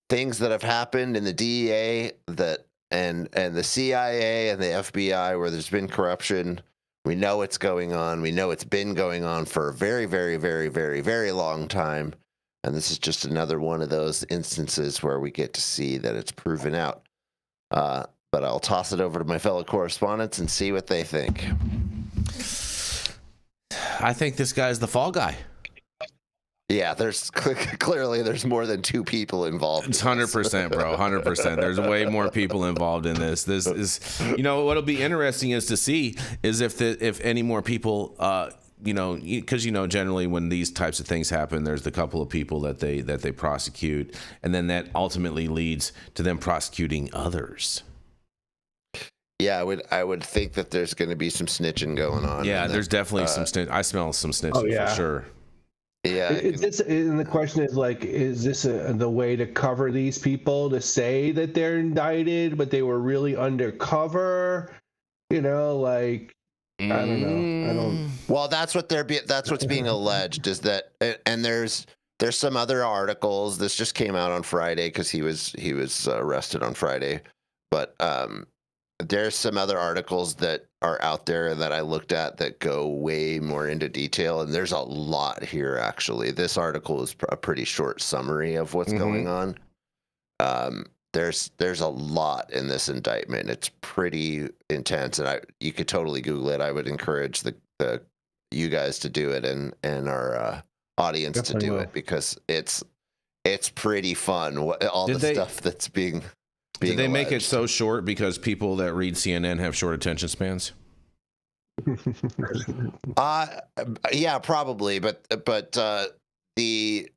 things that have happened in the DEA that the CIA and the FBI, where there's been corruption. We know it's going on. We know it's been going on for a very, very, very, very, very long time. And this is just another one of those instances where we get to see that it's proven out. But I'll toss it over to my fellow correspondents and see what they think. I think this guy's the fall guy. Yeah, there's clearly there's more than two people involved. It's 100%, bro. 100%. There's way more people involved in this. This is, what'll be interesting is to see is if any more people, because generally when these types of things happen, there's the couple of people that they prosecute, and then that ultimately leads to them prosecuting others. Yeah, I would think that there's going to be some snitching going on. Yeah, there's definitely some snitch. I smell some snitching for sure. Yeah, and the question is like, is this the way to cover these people to say that they're indicted, but they were really undercover? I don't know. Well, that's what's being alleged is that, and there's some other articles. This just came out on Friday because he was arrested on Friday, but there's some other articles that are out there that I looked at that go way more into detail, and there's a lot here, actually. This article is a pretty short summary of what's going on. There's a lot in this indictment. It's pretty intense, and you could totally Google it. I would encourage you guys to do it and our audience Definitely to do it, because it's pretty fun. All the stuff that's being Did they alleged. make it so short because people that read CNN have short attention spans? Yeah, probably. But the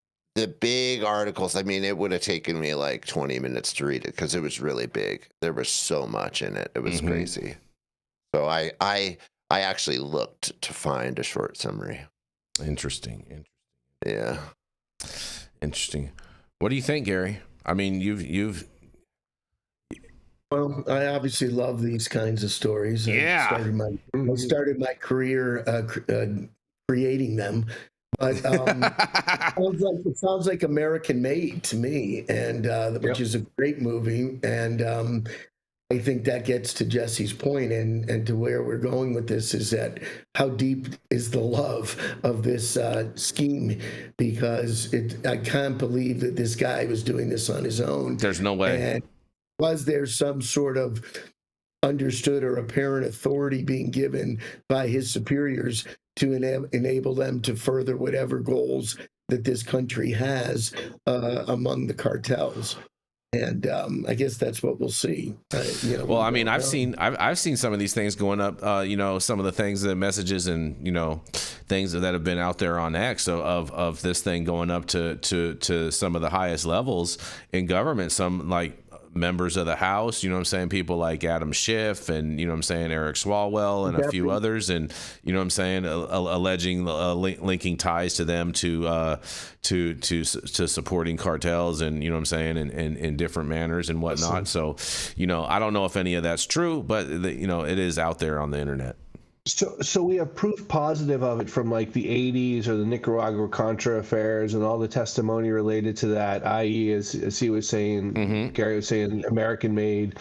big articles, I mean, it would have taken me like 20 minutes to read it because it was really big. There was so much in it. It was crazy. So I actually looked to find a short summary. Interesting. Yeah. Interesting. What do you think, Gary? I mean, you've Well, I obviously love these kinds of stories. Yeah. I started my career creating them. But it sounds like American Made to me, and which is a great movie. And I think that gets to Jesse's point and to where we're going with this is that how deep is the love of this scheme? Because I can't believe that this guy was doing this on his own. There's no way. And was there some sort of understood or apparent authority being given by his superiors to enable them to further whatever goals that this country has among the cartels? And I guess that's what we'll see. Well, I mean, I've seen some of these things going up. Some of the things, the messages, and things that have been out there on X of this thing going up to some of the highest levels in government. Some like members of the House, people like Adam Schiff and, Eric Swalwell and a few others. And, alleging linking ties to them to supporting cartels and, in different manners and whatnot. So, I don't know if any of that's true, but, it is out there on the internet. So we have proof positive of it from like the 80s or the Nicaragua Contra affairs and all the testimony related to that, i.e., as he was saying, Gary was saying, American made,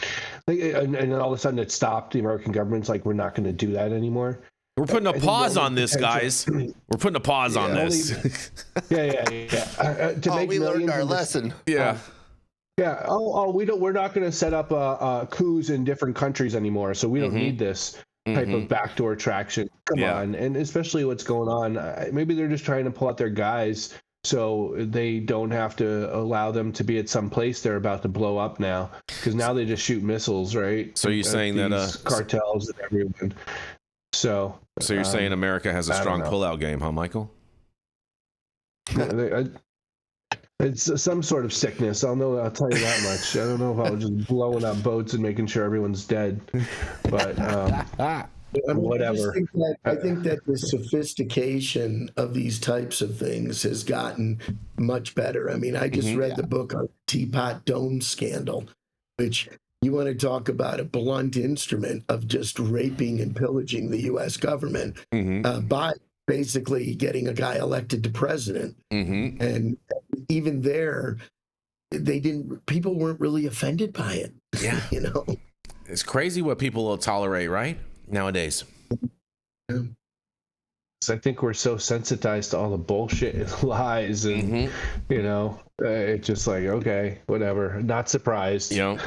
and then all of a sudden it stopped. The American government's like, we're not going to do that anymore. We're putting a pause on this, guys. We're putting a pause on this. Yeah. We learned our lesson. Yeah. Yeah. We're not going to set up coups in different countries anymore. So we don't need this type of backdoor traction. Come on. And especially what's going on. Maybe they're just trying to pull out their guys so they don't have to allow them to be at some place they're about to blow up now. Because now they just shoot missiles, right? So you're saying that cartels and everyone. So you're saying America has a strong pullout game, huh, Michael? It's some sort of sickness. I'll tell you that much. I don't know if I was just blowing up boats and making sure everyone's dead, but whatever. I think that the sophistication of these types of things has gotten much better. I mean, I just read the book on Teapot Dome scandal, which you want to talk about a blunt instrument of just raping and pillaging the U.S. government by basically getting a guy elected to president. And even there, people weren't really offended by it. Yeah. You know, It's crazy what people will tolerate, right? Nowadays. Yeah. I think we're so sensitized to all the bullshit and lies, and you know, it's just like, okay, whatever, not surprised. Yeah,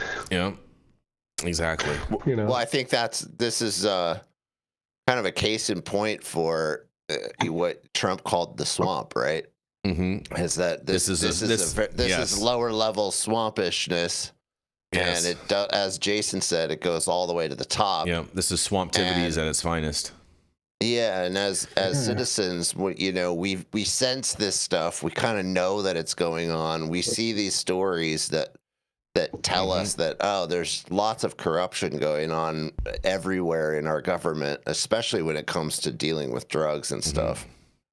exactly. You know, Well, I think this is kind of a case in point for what Trump called the swamp, right? Is that this is lower level swampishness, and it as Jason said, it goes all the way to the top. Yeah, this is swamptivities at its finest. Yeah, and as citizens, you know, we sense this stuff. We kind of know that it's going on. We see these stories that tell us that, oh, there's lots of corruption going on everywhere in our government, especially when it comes to dealing with drugs and stuff,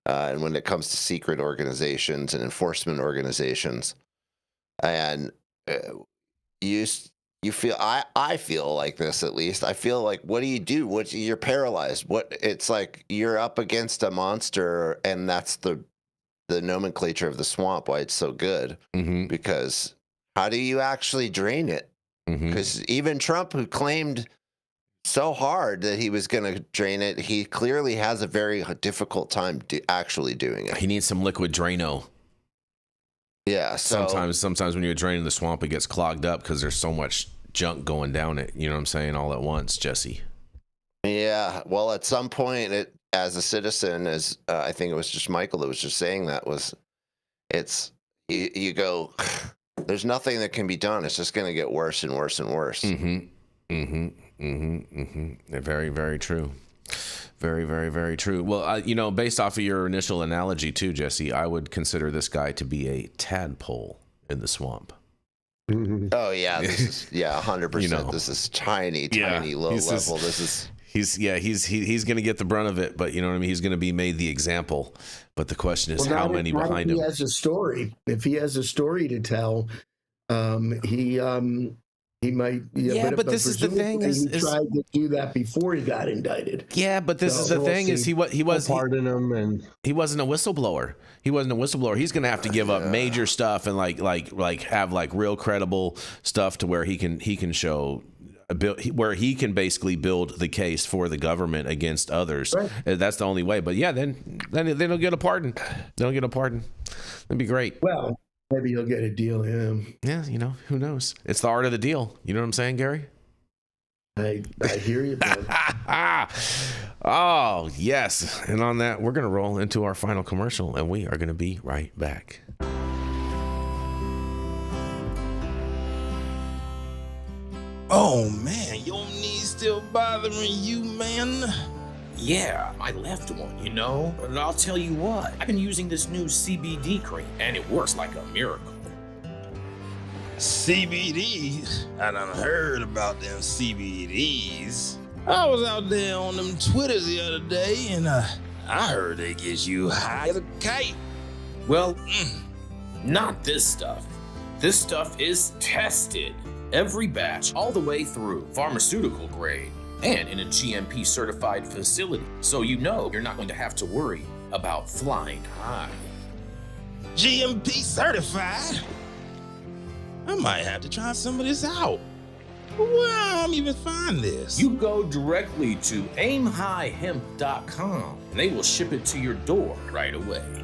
and when it comes to secret organizations and enforcement organizations. And you feel, I feel like this, at least. I feel like, what do? You're paralyzed. It's like you're up against a monster, and that's the nomenclature of the swamp, why it's so good. Because how do you actually drain it? Because even Trump, who claimed so hard that he was going to drain it, he clearly has a very difficult time actually doing it. He needs some liquid Drano. Yeah. So sometimes when you're draining the swamp, it gets clogged up because there's so much junk going down it. You know what I'm saying? All at once, Jesse. Yeah. Well, at some point, as a citizen, as I think it was just Michael that was just saying that, you go, there's nothing that can be done. It's just going to get worse and worse and worse. Very, very true. Very, very, very true. Well, you know, based off of your initial analogy too, Jesse, I would consider this guy to be a tadpole in the swamp. Oh yeah, this is 100%. You know, this is tiny low level. He's going to get the brunt of it, but you know what I mean. He's going to be made the example. But the question is, how many behind him? If he has a story, if he has a story to tell, he might. But this is the thing: he tried to do that before he got indicted. Yeah, but this is the thing: is he was pardon him, and he wasn't a whistleblower. He's going to have to give up major stuff and like have like real credible stuff to where he can show. Where he can basically build the case for the government against others. Right. That's the only way. But yeah, then they'll get a pardon. They'll get a pardon. That'd be great. Well, maybe he'll get a deal. Yeah, you know, who knows? It's the art of the deal. You know what I'm saying, Gary? I hear you, bro. Oh, yes. And on that, we're going to roll into our final commercial, and we are going to be right back. Oh man, your knees still bothering you, man? Yeah, my left one, you know? And I'll tell you what, I've been using this new CBD cream, and it works like a miracle. CBDs? I done heard about them CBDs. I was out there on them Twitters the other day, and I heard they get you high as a kite. Well, not this stuff. This stuff is tested. Every batch, all the way through, pharmaceutical grade, and in a GMP certified facility. So you know you're not going to have to worry about flying high. GMP certified? I might have to try some of this out. Where I'm even find this? You go directly to aimhighhemp.com and they will ship it to your door right away.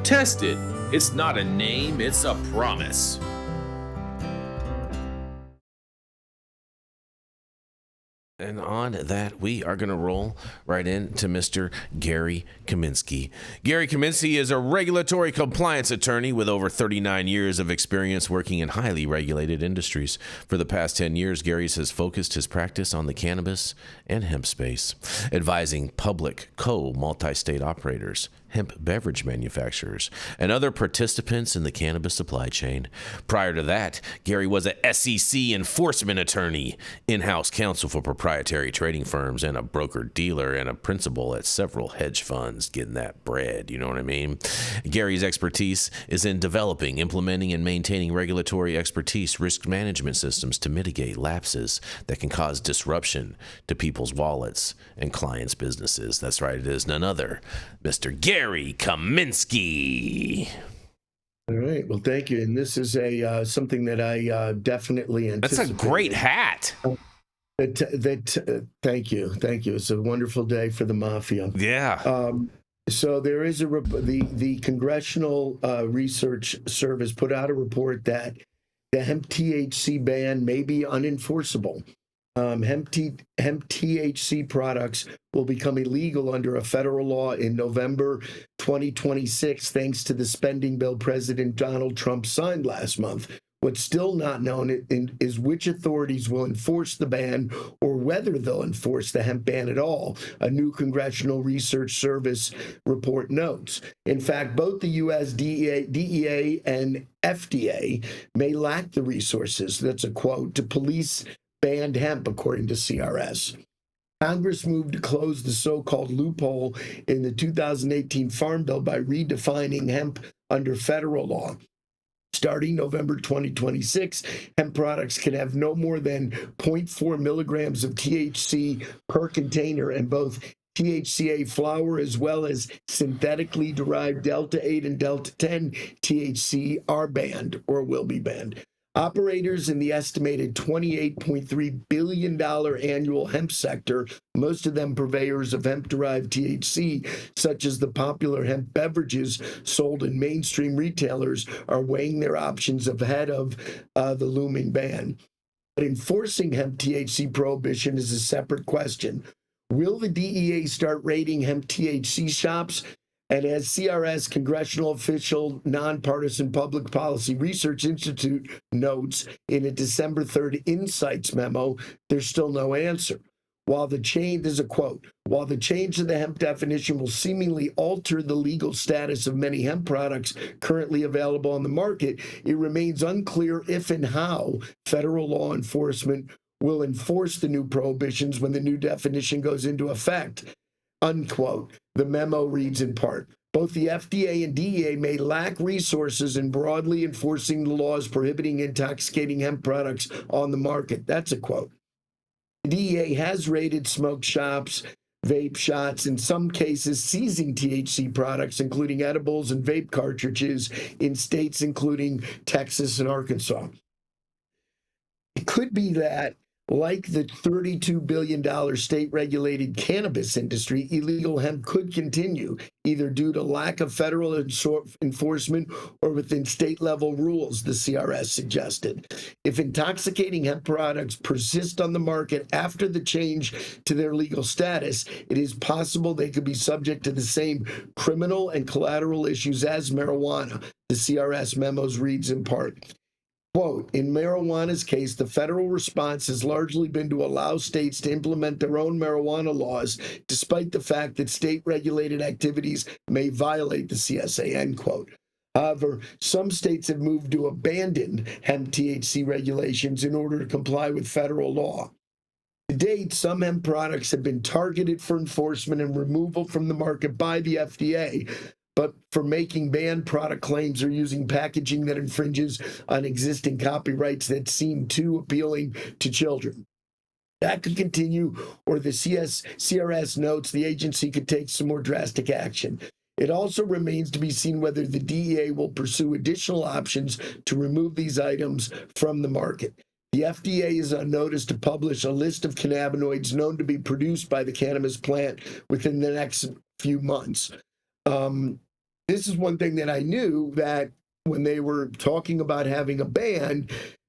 Test it. It's not a name, it's a promise. And on that, we are going to roll right into Mr. Gary Kaminsky. Gary Kaminsky is a regulatory compliance attorney with over 39 years of experience working in highly regulated industries. For the past 10 years, Gary has focused his practice on the cannabis and hemp space, advising public, multi-state operators, hemp beverage manufacturers, and other participants in the cannabis supply chain. Prior to that, Gary was a SEC enforcement attorney, in-house counsel for proprietary trading firms, and a broker-dealer and a principal at several hedge funds, getting that bread, you know what I mean? Gary's expertise is in developing, implementing, and maintaining regulatory expertise, risk management systems to mitigate lapses that can cause disruption to people's wallets and clients' businesses. That's right, it is none other, Mr. Gary Kaminsky. All right. Well, thank you. And this is a something that I definitely anticipate. That's a great hat. Thank you. It's a wonderful day for the mafia. Yeah. So there is the Congressional Research Service put out a report that the hemp THC ban may be unenforceable. Hemp THC products will become illegal under a federal law in November 2026, thanks to the spending bill President Donald Trump signed last month. What's still not known is which authorities will enforce the ban or whether they'll enforce the hemp ban at all, a new Congressional Research Service report notes. In fact, both the U.S. DEA and FDA may lack the resources, that's a quote, to police banned hemp, according to CRS. Congress moved to close the so-called loophole in the 2018 Farm Bill by redefining hemp under federal law. Starting November 2026, hemp products can have no more than 0.4 milligrams of THC per container, and both THCA flower as well as synthetically derived Delta 8 and Delta 10 THC are banned or will be banned. Operators in the estimated $28.3 billion annual hemp sector, most of them purveyors of hemp-derived THC, such as the popular hemp beverages sold in mainstream retailers, are weighing their options ahead of the looming ban. But enforcing hemp THC prohibition is a separate question. Will the DEA start raiding hemp THC shops? And as CRS Congressional Official Nonpartisan Public Policy Research Institute notes in a December 3rd Insights memo, there's still no answer. There's a quote, while the change to the hemp definition will seemingly alter the legal status of many hemp products currently available on the market, it remains unclear if and how federal law enforcement will enforce the new prohibitions when the new definition goes into effect. Unquote. The memo reads in part, both the FDA and DEA may lack resources in broadly enforcing the laws prohibiting intoxicating hemp products on the market. That's a quote. The DEA has raided smoke shops, vape shots, in some cases seizing THC products, including edibles and vape cartridges, in states including Texas and Arkansas. It could be that, like the $32 billion state-regulated cannabis industry, illegal hemp could continue, either due to lack of federal enforcement or within state-level rules, the CRS suggested. If intoxicating hemp products persist on the market after the change to their legal status, it is possible they could be subject to the same criminal and collateral issues as marijuana, the CRS memos reads in part. Quote, in marijuana's case, the federal response has largely been to allow states to implement their own marijuana laws, despite the fact that state-regulated activities may violate the CSA, end quote. However, some states have moved to abandon hemp THC regulations in order to comply with federal law. To date, some hemp products have been targeted for enforcement and removal from the market by the FDA, but for making banned product claims or using packaging that infringes on existing copyrights that seem too appealing to children. That could continue, or the CRS notes the agency could take some more drastic action. It also remains to be seen whether the DEA will pursue additional options to remove these items from the market. The FDA is on notice to publish a list of cannabinoids known to be produced by the cannabis plant within the next few months. This is one thing that I knew, that when they were talking about having a ban,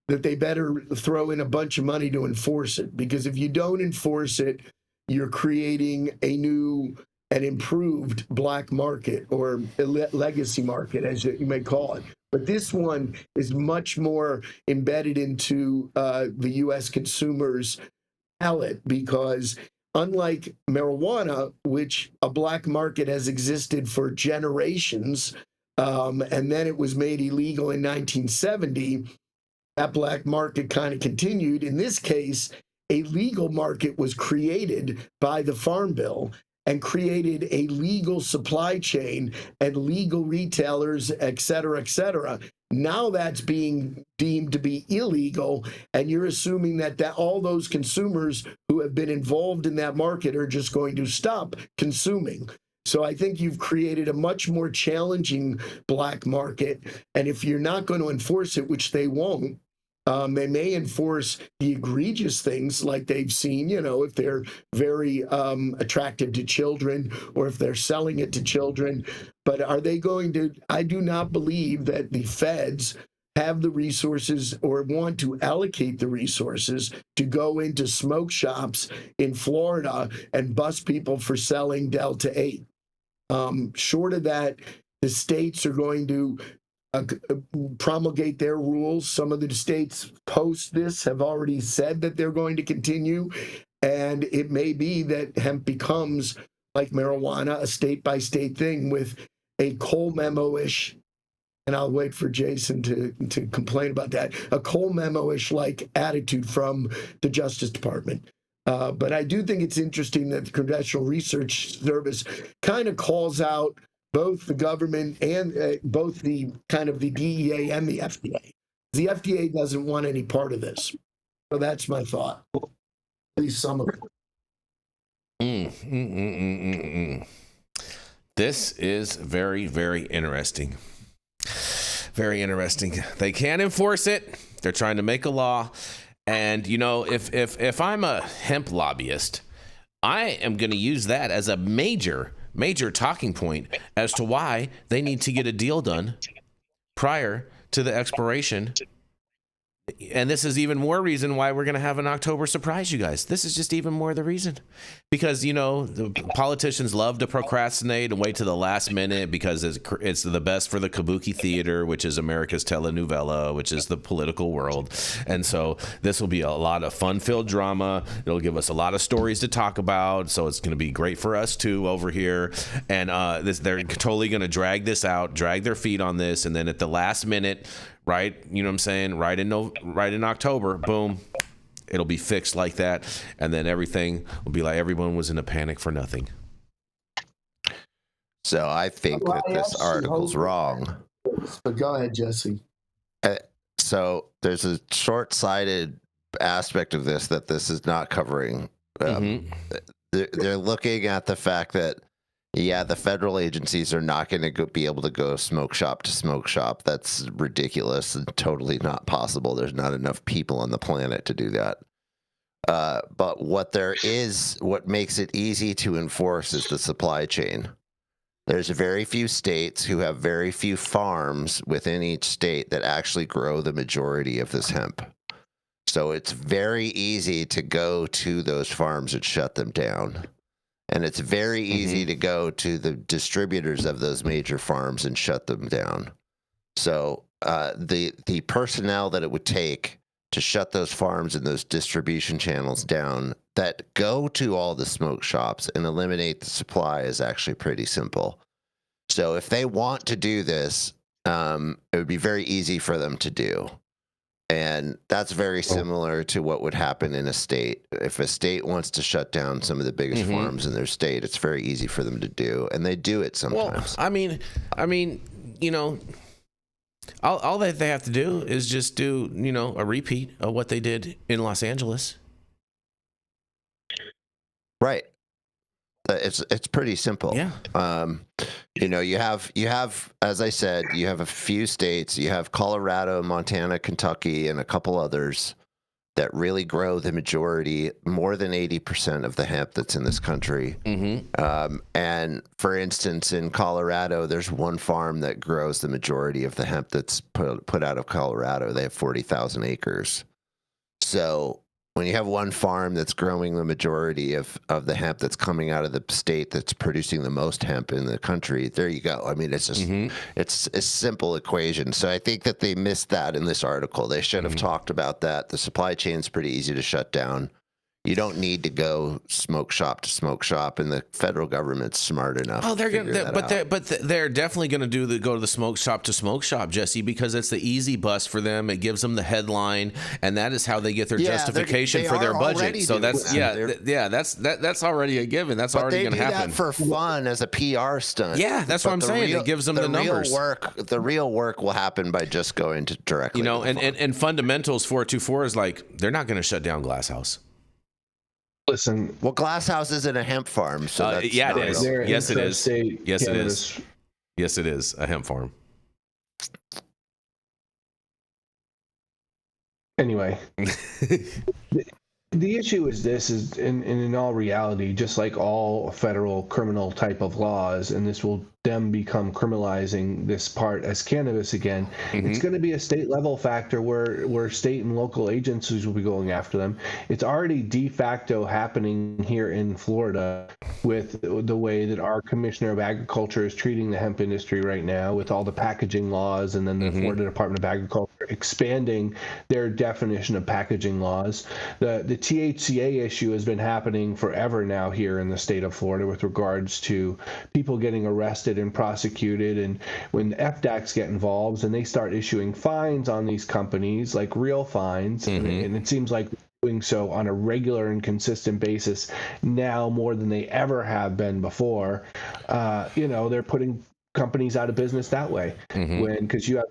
that they better throw in a bunch of money to enforce it. Because if you don't enforce it, you're creating a new and improved black market, or a legacy market, as you may call it. But this one is much more embedded into the U.S. consumer's palate, because unlike marijuana, which a black market has existed for generations, and then it was made illegal in 1970, that black market kind of continued. In this case, a legal market was created by the Farm Bill and created a legal supply chain and legal retailers, et cetera, et cetera. Now that's being deemed to be illegal, and you're assuming that all those consumers who have been involved in that market are just going to stop consuming. So I think you've created a much more challenging black market. And if you're not going to enforce it, which they won't, they may enforce the egregious things like they've seen, you know, if they're very attractive to children or if they're selling it to children. But are they going to? I do not believe that the feds have the resources or want to allocate the resources to go into smoke shops in Florida and bust people for selling Delta 8. Short of that, the states are going to promulgate their rules. Some of the states post this have already said that they're going to continue. And it may be that hemp becomes like marijuana, a state-by-state thing with a Cole memo-ish, and I'll wait for Jason to complain about that, a Cole memo-ish like attitude from the Justice Department. But I do think it's interesting that the Congressional Research Service kind of calls out both the government and both the kind of the DEA and the FDA. The FDA doesn't want any part of this. So that's my thought. At least some of it. This is very, very interesting. Very interesting. They can't enforce it. They're trying to make a law. And, you know, if I'm a hemp lobbyist, I am going to use that as a major talking point as to why they need to get a deal done prior to the expiration. And this is even more reason why we're going to have an October surprise, you guys. This is just even more the reason. Because, you know, the politicians love to procrastinate and wait to the last minute because it's the best for the kabuki theater, which is America's telenovela, which is the political world. And so this will be a lot of fun-filled drama. It'll give us a lot of stories to talk about. So it's going to be great for us, too, over here. And they're totally going to drag this out, drag their feet on this. And then at the last minute, right, you know what I'm saying, right in October, boom, it'll be fixed like that, and then everything will be like everyone was in a panic for nothing. So I think that this article's wrong. But go ahead, Jesse. So there's a short-sighted aspect of this that this is not covering. They're looking at the fact that, yeah, the federal agencies are not going to be able to go smoke shop to smoke shop. That's ridiculous and totally not possible. There's not enough people on the planet to do that. But what makes it easy to enforce is the supply chain. There's very few states who have very few farms within each state that actually grow the majority of this hemp. So it's very easy to go to those farms and shut them down. And it's very easy to go to the distributors of those major farms and shut them down. So the personnel that it would take to shut those farms and those distribution channels down that go to all the smoke shops and eliminate the supply is actually pretty simple. So if they want to do this, it would be very easy for them to do. And that's very similar to what would happen in a state. If a state wants to shut down some of the biggest farms in their state, it's very easy for them to do, and they do it sometimes. Well, I mean, you know, all that they have to do is just do, you know, a repeat of what they did in Los Angeles. Right. It's pretty simple. Yeah. You know, you have, as I said, you have a few states. You have Colorado, Montana, Kentucky, and a couple others that really grow the majority, more than 80% of the hemp that's in this country. And for instance, in Colorado, there's one farm that grows the majority of the hemp that's put out of Colorado. They have 40,000 acres. So when you have one farm that's growing the majority of the hemp that's coming out of the state that's producing the most hemp in the country, there you go. I mean, it's just it's a simple equation. So I think that they missed that in this article. They should have talked about that. The supply chain's pretty easy to shut down. You don't need to go smoke shop to smoke shop, and the federal government's smart enough. Oh, they're definitely going to go to the smoke shop to smoke shop, Jesse, because it's the easy bus for them. It gives them the headline, and that is how they get their justification for their budget. So that's that's already a given. That's already going to happen. They do that for fun as a PR stunt. Yeah, that's what I'm saying. It gives them the numbers. The real work will happen by just going to directly. You know, and fundamentals 424 is like they're not going to shut down Glass House. Listen, Well, Glass House isn't a hemp farm, so that's yeah, not it is. real. they're Yes, it is. intrastate Yes, it cannabis. is. Yes, it is a hemp farm. Anyway, the issue is this is in all reality, just like all federal criminal type of laws, and this will them become criminalizing this part as cannabis again. It's going to be a state level factor where state and local agencies will be going after them. It's already de facto happening here in Florida with the way that our Commissioner of Agriculture is treating the hemp industry right now, with all the packaging laws, and then the Florida Department of Agriculture expanding their definition of packaging laws. The THCA issue has been happening forever now here in the state of Florida with regards to people getting arrested and prosecuted, and when the FDACs get involved and they start issuing fines on these companies, like real fines, and it seems like doing so on a regular and consistent basis now more than they ever have been before. They're putting companies out of business that way, because you have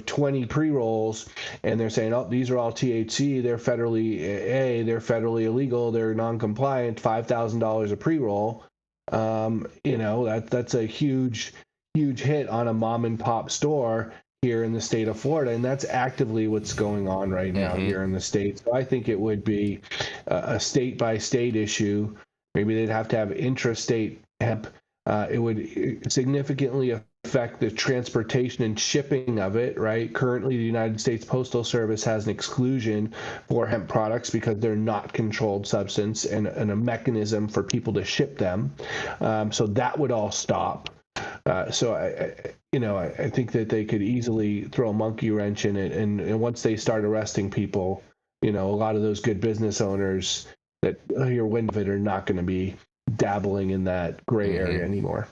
20 pre-rolls and they're saying, oh, these are all THC, they're federally illegal, they're non-compliant, $5,000 a pre-roll. That's a huge hit on a mom and pop store here in the state of Florida, and that's actively what's going on right now here in the state. So I think it would be a state by state issue. Maybe they'd have to have intrastate hemp. It would significantly affect the transportation and shipping of it, right? Currently, the United States Postal Service has an exclusion for hemp products because they're not controlled substance and a mechanism for people to ship them. So that would all stop. So I think that they could easily throw a monkey wrench in it. And once they start arresting people, a lot of those good business owners that hear wind of it are not going to be dabbling in that gray area anymore.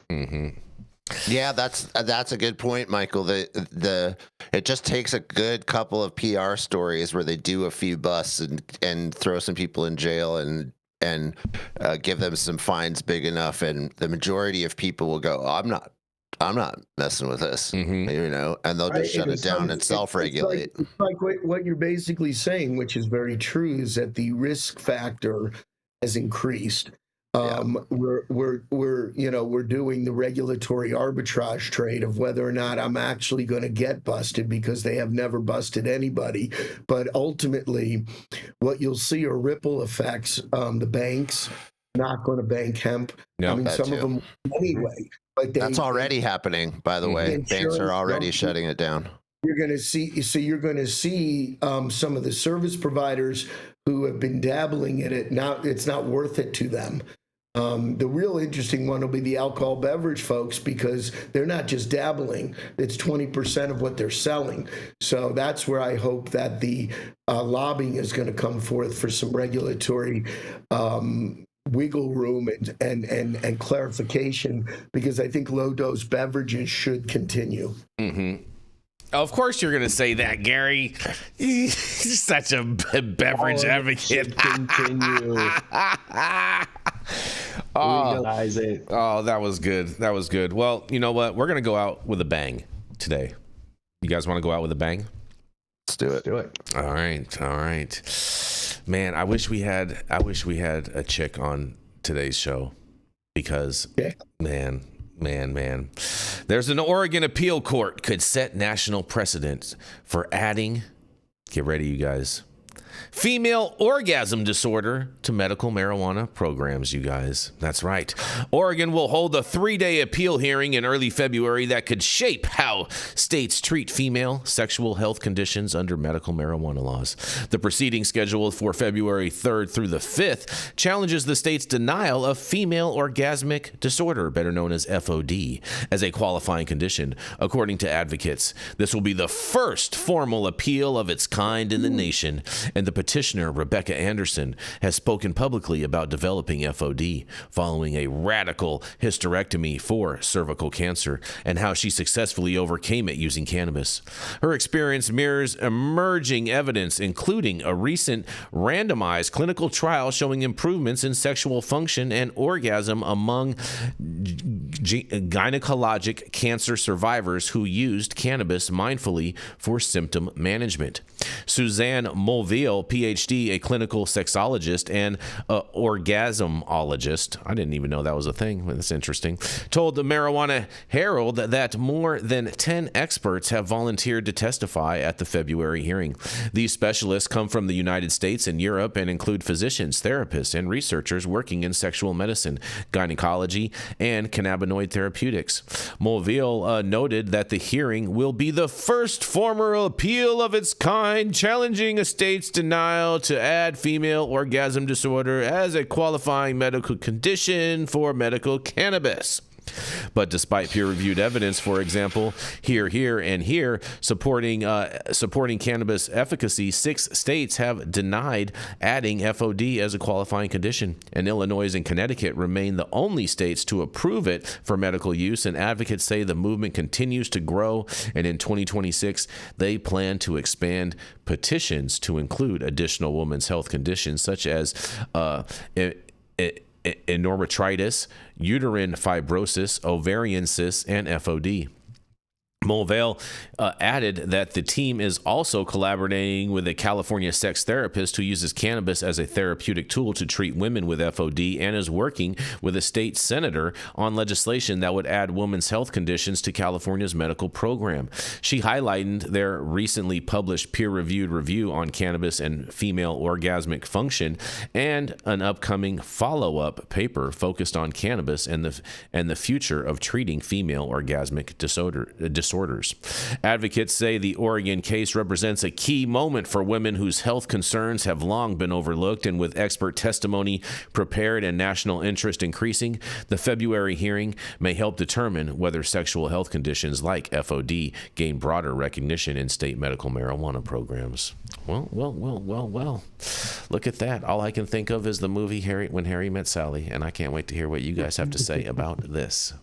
Yeah, that's a good point, Michael. It just takes a good couple of PR stories where they do a few busts and throw some people in jail and give them some fines big enough, and the majority of people will go, oh, I'm not messing with this, and they'll just shut it down and self-regulate. It's like what you're basically saying, which is very true, is that the risk factor has increased. We're doing the regulatory arbitrage trade of whether or not I'm actually going to get busted, because they have never busted anybody. But ultimately, what you'll see are ripple effects. The banks not going to bank hemp. No, I mean, some of them anyway. But that's already happening, by the way. Banks are already shutting it down. You're going to see some of the service providers who have been dabbling in it. Now it's not worth it to them. The real interesting one will be the alcohol beverage folks, because they're not just dabbling. It's 20% of what they're selling. So that's where I hope that the lobbying is going to come forth for some regulatory wiggle room and clarification, because I think low-dose beverages should continue. Of course you're going to say that, Gary. You're such a beverage advocate. Continue. Legalize it. Oh, that was good. That was good. Well, you know what? We're going to go out with a bang today. You guys want to go out with a bang? Let's do it. Do it. All right. Man, I wish we had a chick on today's show, because man. There's an Oregon appeal court could set national precedent for adding, get ready you guys, female orgasm disorder to medical marijuana programs, you guys. That's right. Oregon will hold a 3-day appeal hearing in early February that could shape how states treat female sexual health conditions under medical marijuana laws. The proceeding, scheduled for February 3rd through the 5th, challenges the state's denial of female orgasmic disorder, better known as FOD, as a qualifying condition. According to advocates, this will be the first formal appeal of its kind in the nation, and the petitioner, Rebecca Anderson, has spoken publicly about developing FOD following a radical hysterectomy for cervical cancer, and how she successfully overcame it using cannabis. Her experience mirrors emerging evidence, including a recent randomized clinical trial showing improvements in sexual function and orgasm among gynecologic cancer survivors who used cannabis mindfully for symptom management. Suzanne Mulville, PhD, a clinical sexologist and orgasmologist, I didn't even know that was a thing, but that's interesting, told the Marijuana Herald that more than 10 experts have volunteered to testify at the February hearing. These specialists come from the United States and Europe and include physicians, therapists, and researchers working in sexual medicine, gynecology, and cannabinoid therapeutics. Mulville noted that the hearing will be the first formal appeal of its kind, challenging a state's denial to add female orgasm disorder as a qualifying medical condition for medical cannabis. But despite peer-reviewed evidence, for example, here, and here, supporting cannabis efficacy, 6 states have denied adding FOD as a qualifying condition, and Illinois and Connecticut remain the only states to approve it for medical use, and advocates say the movement continues to grow, and in 2026, they plan to expand petitions to include additional women's health conditions such as enormitritis, uterine fibrosis, ovarian cysts, and FOD. Mulville added that the team is also collaborating with a California sex therapist who uses cannabis as a therapeutic tool to treat women with FOD and is working with a state senator on legislation that would add women's health conditions to California's medical program. She highlighted their recently published peer-reviewed review on cannabis and female orgasmic function and an upcoming follow-up paper focused on cannabis and the future of treating female orgasmic disorders. Advocates say the Oregon case represents a key moment for women whose health concerns have long been overlooked, and with expert testimony prepared and national interest increasing, the February hearing may help determine whether sexual health conditions like FOD gain broader recognition in state medical marijuana programs. Well. Look at that. All I can think of is the movie When Harry Met Sally, and I can't wait to hear what you guys have to say about this.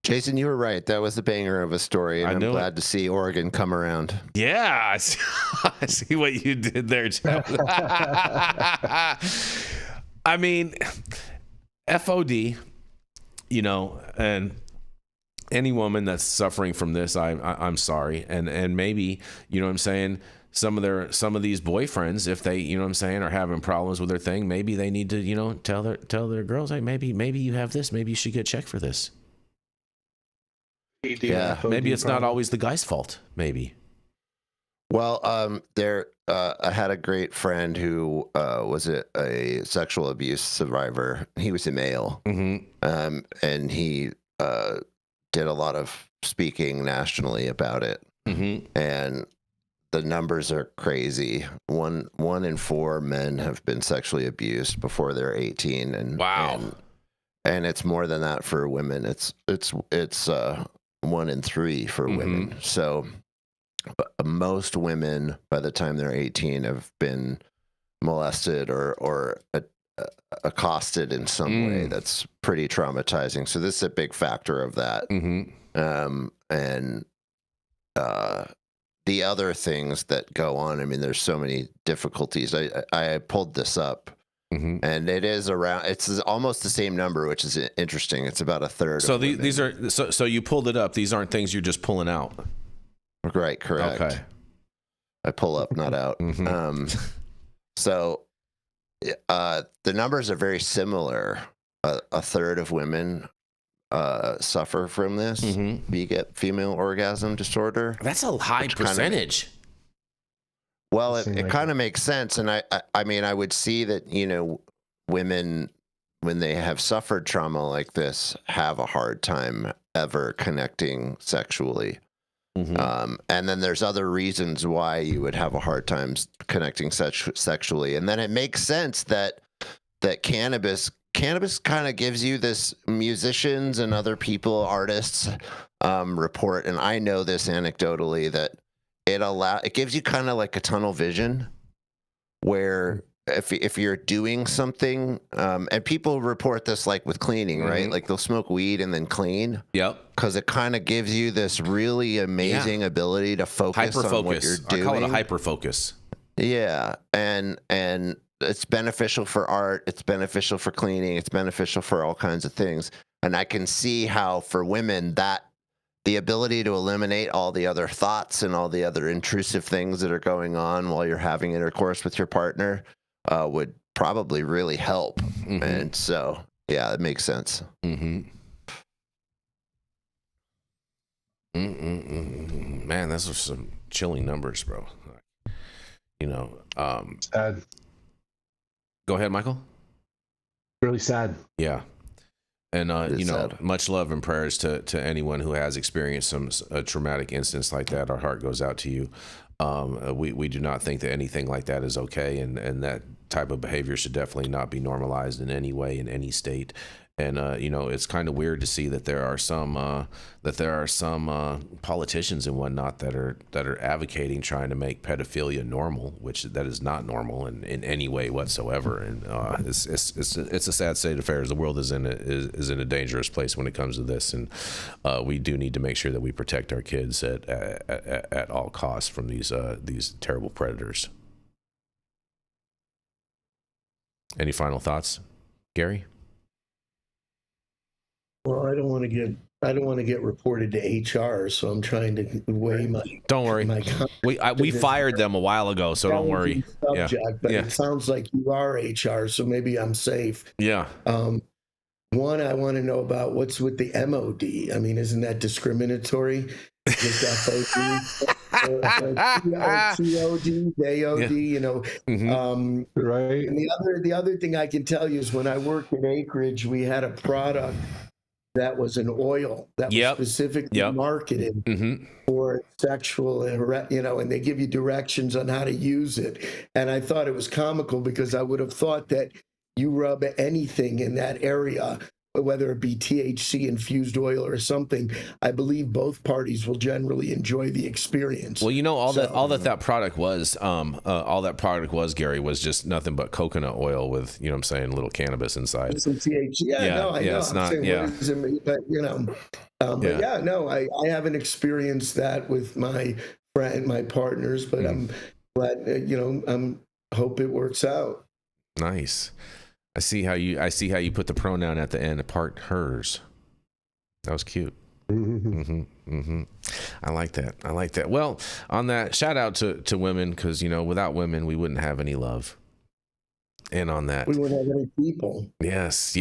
Jason, you were right. That was the banger of a story, and I'm glad to see Oregon come around. Yeah, I see what you did there, Joe. I mean, FOD, and any woman that's suffering from this, I'm sorry, and maybe, you know what I'm saying, some of these boyfriends, if they, you know what I'm saying, are having problems with their thing, maybe they need to, tell their girls, hey, maybe you have this, maybe you should get checked for this. Yeah, maybe it's not always the guy's fault. Maybe. Well, I had a great friend who was a sexual abuse survivor. He was a male, and he did a lot of speaking nationally about it. And the numbers are crazy. One in 4 men have been sexually abused before they're 18, and wow. And it's more than that for women. It's 1 in 3 for women. So most women, by the time they're 18, have been molested or accosted in some way that's pretty traumatizing. So this is a big factor of that. And the other things that go on, I mean, there's so many difficulties. I pulled this up. And it is it's almost the same number, which is interesting. It's about a third. So these are, so you pulled it up. These aren't things you're just pulling out. Right. Correct. Okay. I pull up, not out. So the numbers are very similar. A third of women suffer from this. You get female orgasm disorder. That's a high percentage. Well, it kind of makes sense. And I mean, I would see that, women, when they have suffered trauma like this, have a hard time ever connecting sexually. And then there's other reasons why you would have a hard time connecting sexually. And then it makes sense that cannabis kind of gives you this, musicians and other people, artists, report, and I know this anecdotally, that it gives you kind of like a tunnel vision, where if you're doing something, and people report this like with cleaning, right? Like they'll smoke weed and then clean. Yep. Because it kind of gives you this really amazing ability to focus on what you're doing. I call it a hyper focus. Yeah, and it's beneficial for art. It's beneficial for cleaning. It's beneficial for all kinds of things. And I can see how for women that the ability to eliminate all the other thoughts and all the other intrusive things that are going on while you're having intercourse with your partner would probably really help. Mm-hmm. And so, yeah, it makes sense. Mm-hmm. Man, those are some chilling numbers, bro. You know, Sad. Go ahead, Michael. Really sad. Yeah. And, you know, sad. much love and prayers to anyone who has experienced a traumatic instance like that. Our heart goes out to you. We do not think that anything like that is okay, and that type of behavior should definitely not be normalized in any way in any state. And you know, it's kind of weird to see that there are some politicians and whatnot that are advocating trying to make pedophilia normal, which that is not normal in any way whatsoever. And it's a sad state of affairs. The world is in a dangerous place when it comes to this, and we do need to make sure that we protect our kids at all costs from these terrible predators. Any final thoughts, Gary? Well, I don't want to get reported to HR, so I'm trying to weigh my. Don't worry. We fired them a while ago, so don't worry. Subject, but it sounds like you are HR, so maybe I'm safe. Yeah. One, I want to know about what's with the MOD. I mean, isn't that discriminatory? Just FOD, COD, DOD, you know. Mm-hmm. Right. And the other thing I can tell you is when I worked at Acreage, we had a product that was an oil that was specifically marketed for sexual, you know, and they give you directions on how to use it. And I thought it was comical because I would have thought that you rub anything in that area, whether it be THC infused oil or something, I believe both parties will generally enjoy the experience. Well, you know, all that product was, Gary, was just nothing but coconut oil with, you know what I'm saying, little cannabis inside. Some THC. I know. It's not, but, you know, I haven't experienced that with my partners, but I'm glad, you know, hope it works out. Nice. I see how you put the pronoun at the end, apart hers. That was cute. I like that. Well, on that, shout out to women, because, you know, without women, we wouldn't have any love. And on that, we wouldn't have any people. Yes.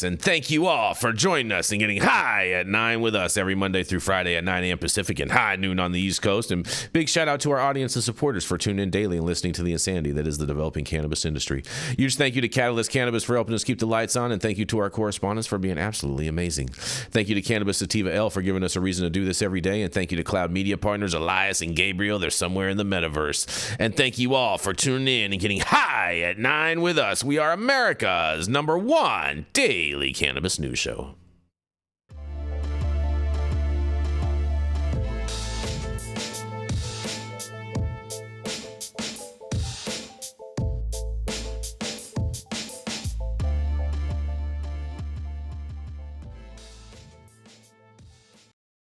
And thank you all for joining us and getting high at 9 with us every Monday through Friday at 9 a.m. Pacific and high noon on the East Coast. And big shout out to our audience and supporters for tuning in daily and listening to the insanity that is the developing cannabis industry. Huge thank you to Catalyst Cannabis for helping us keep the lights on, and thank you to our correspondents for being absolutely amazing. Thank you to Cannabis Sativa L for giving us a reason to do this every day, and thank you to Cloud Media partners Elias and Gabriel. They're somewhere in the metaverse. And thank you all for tuning in and getting high at 9 with us. We are America's #1 daily cannabis news show.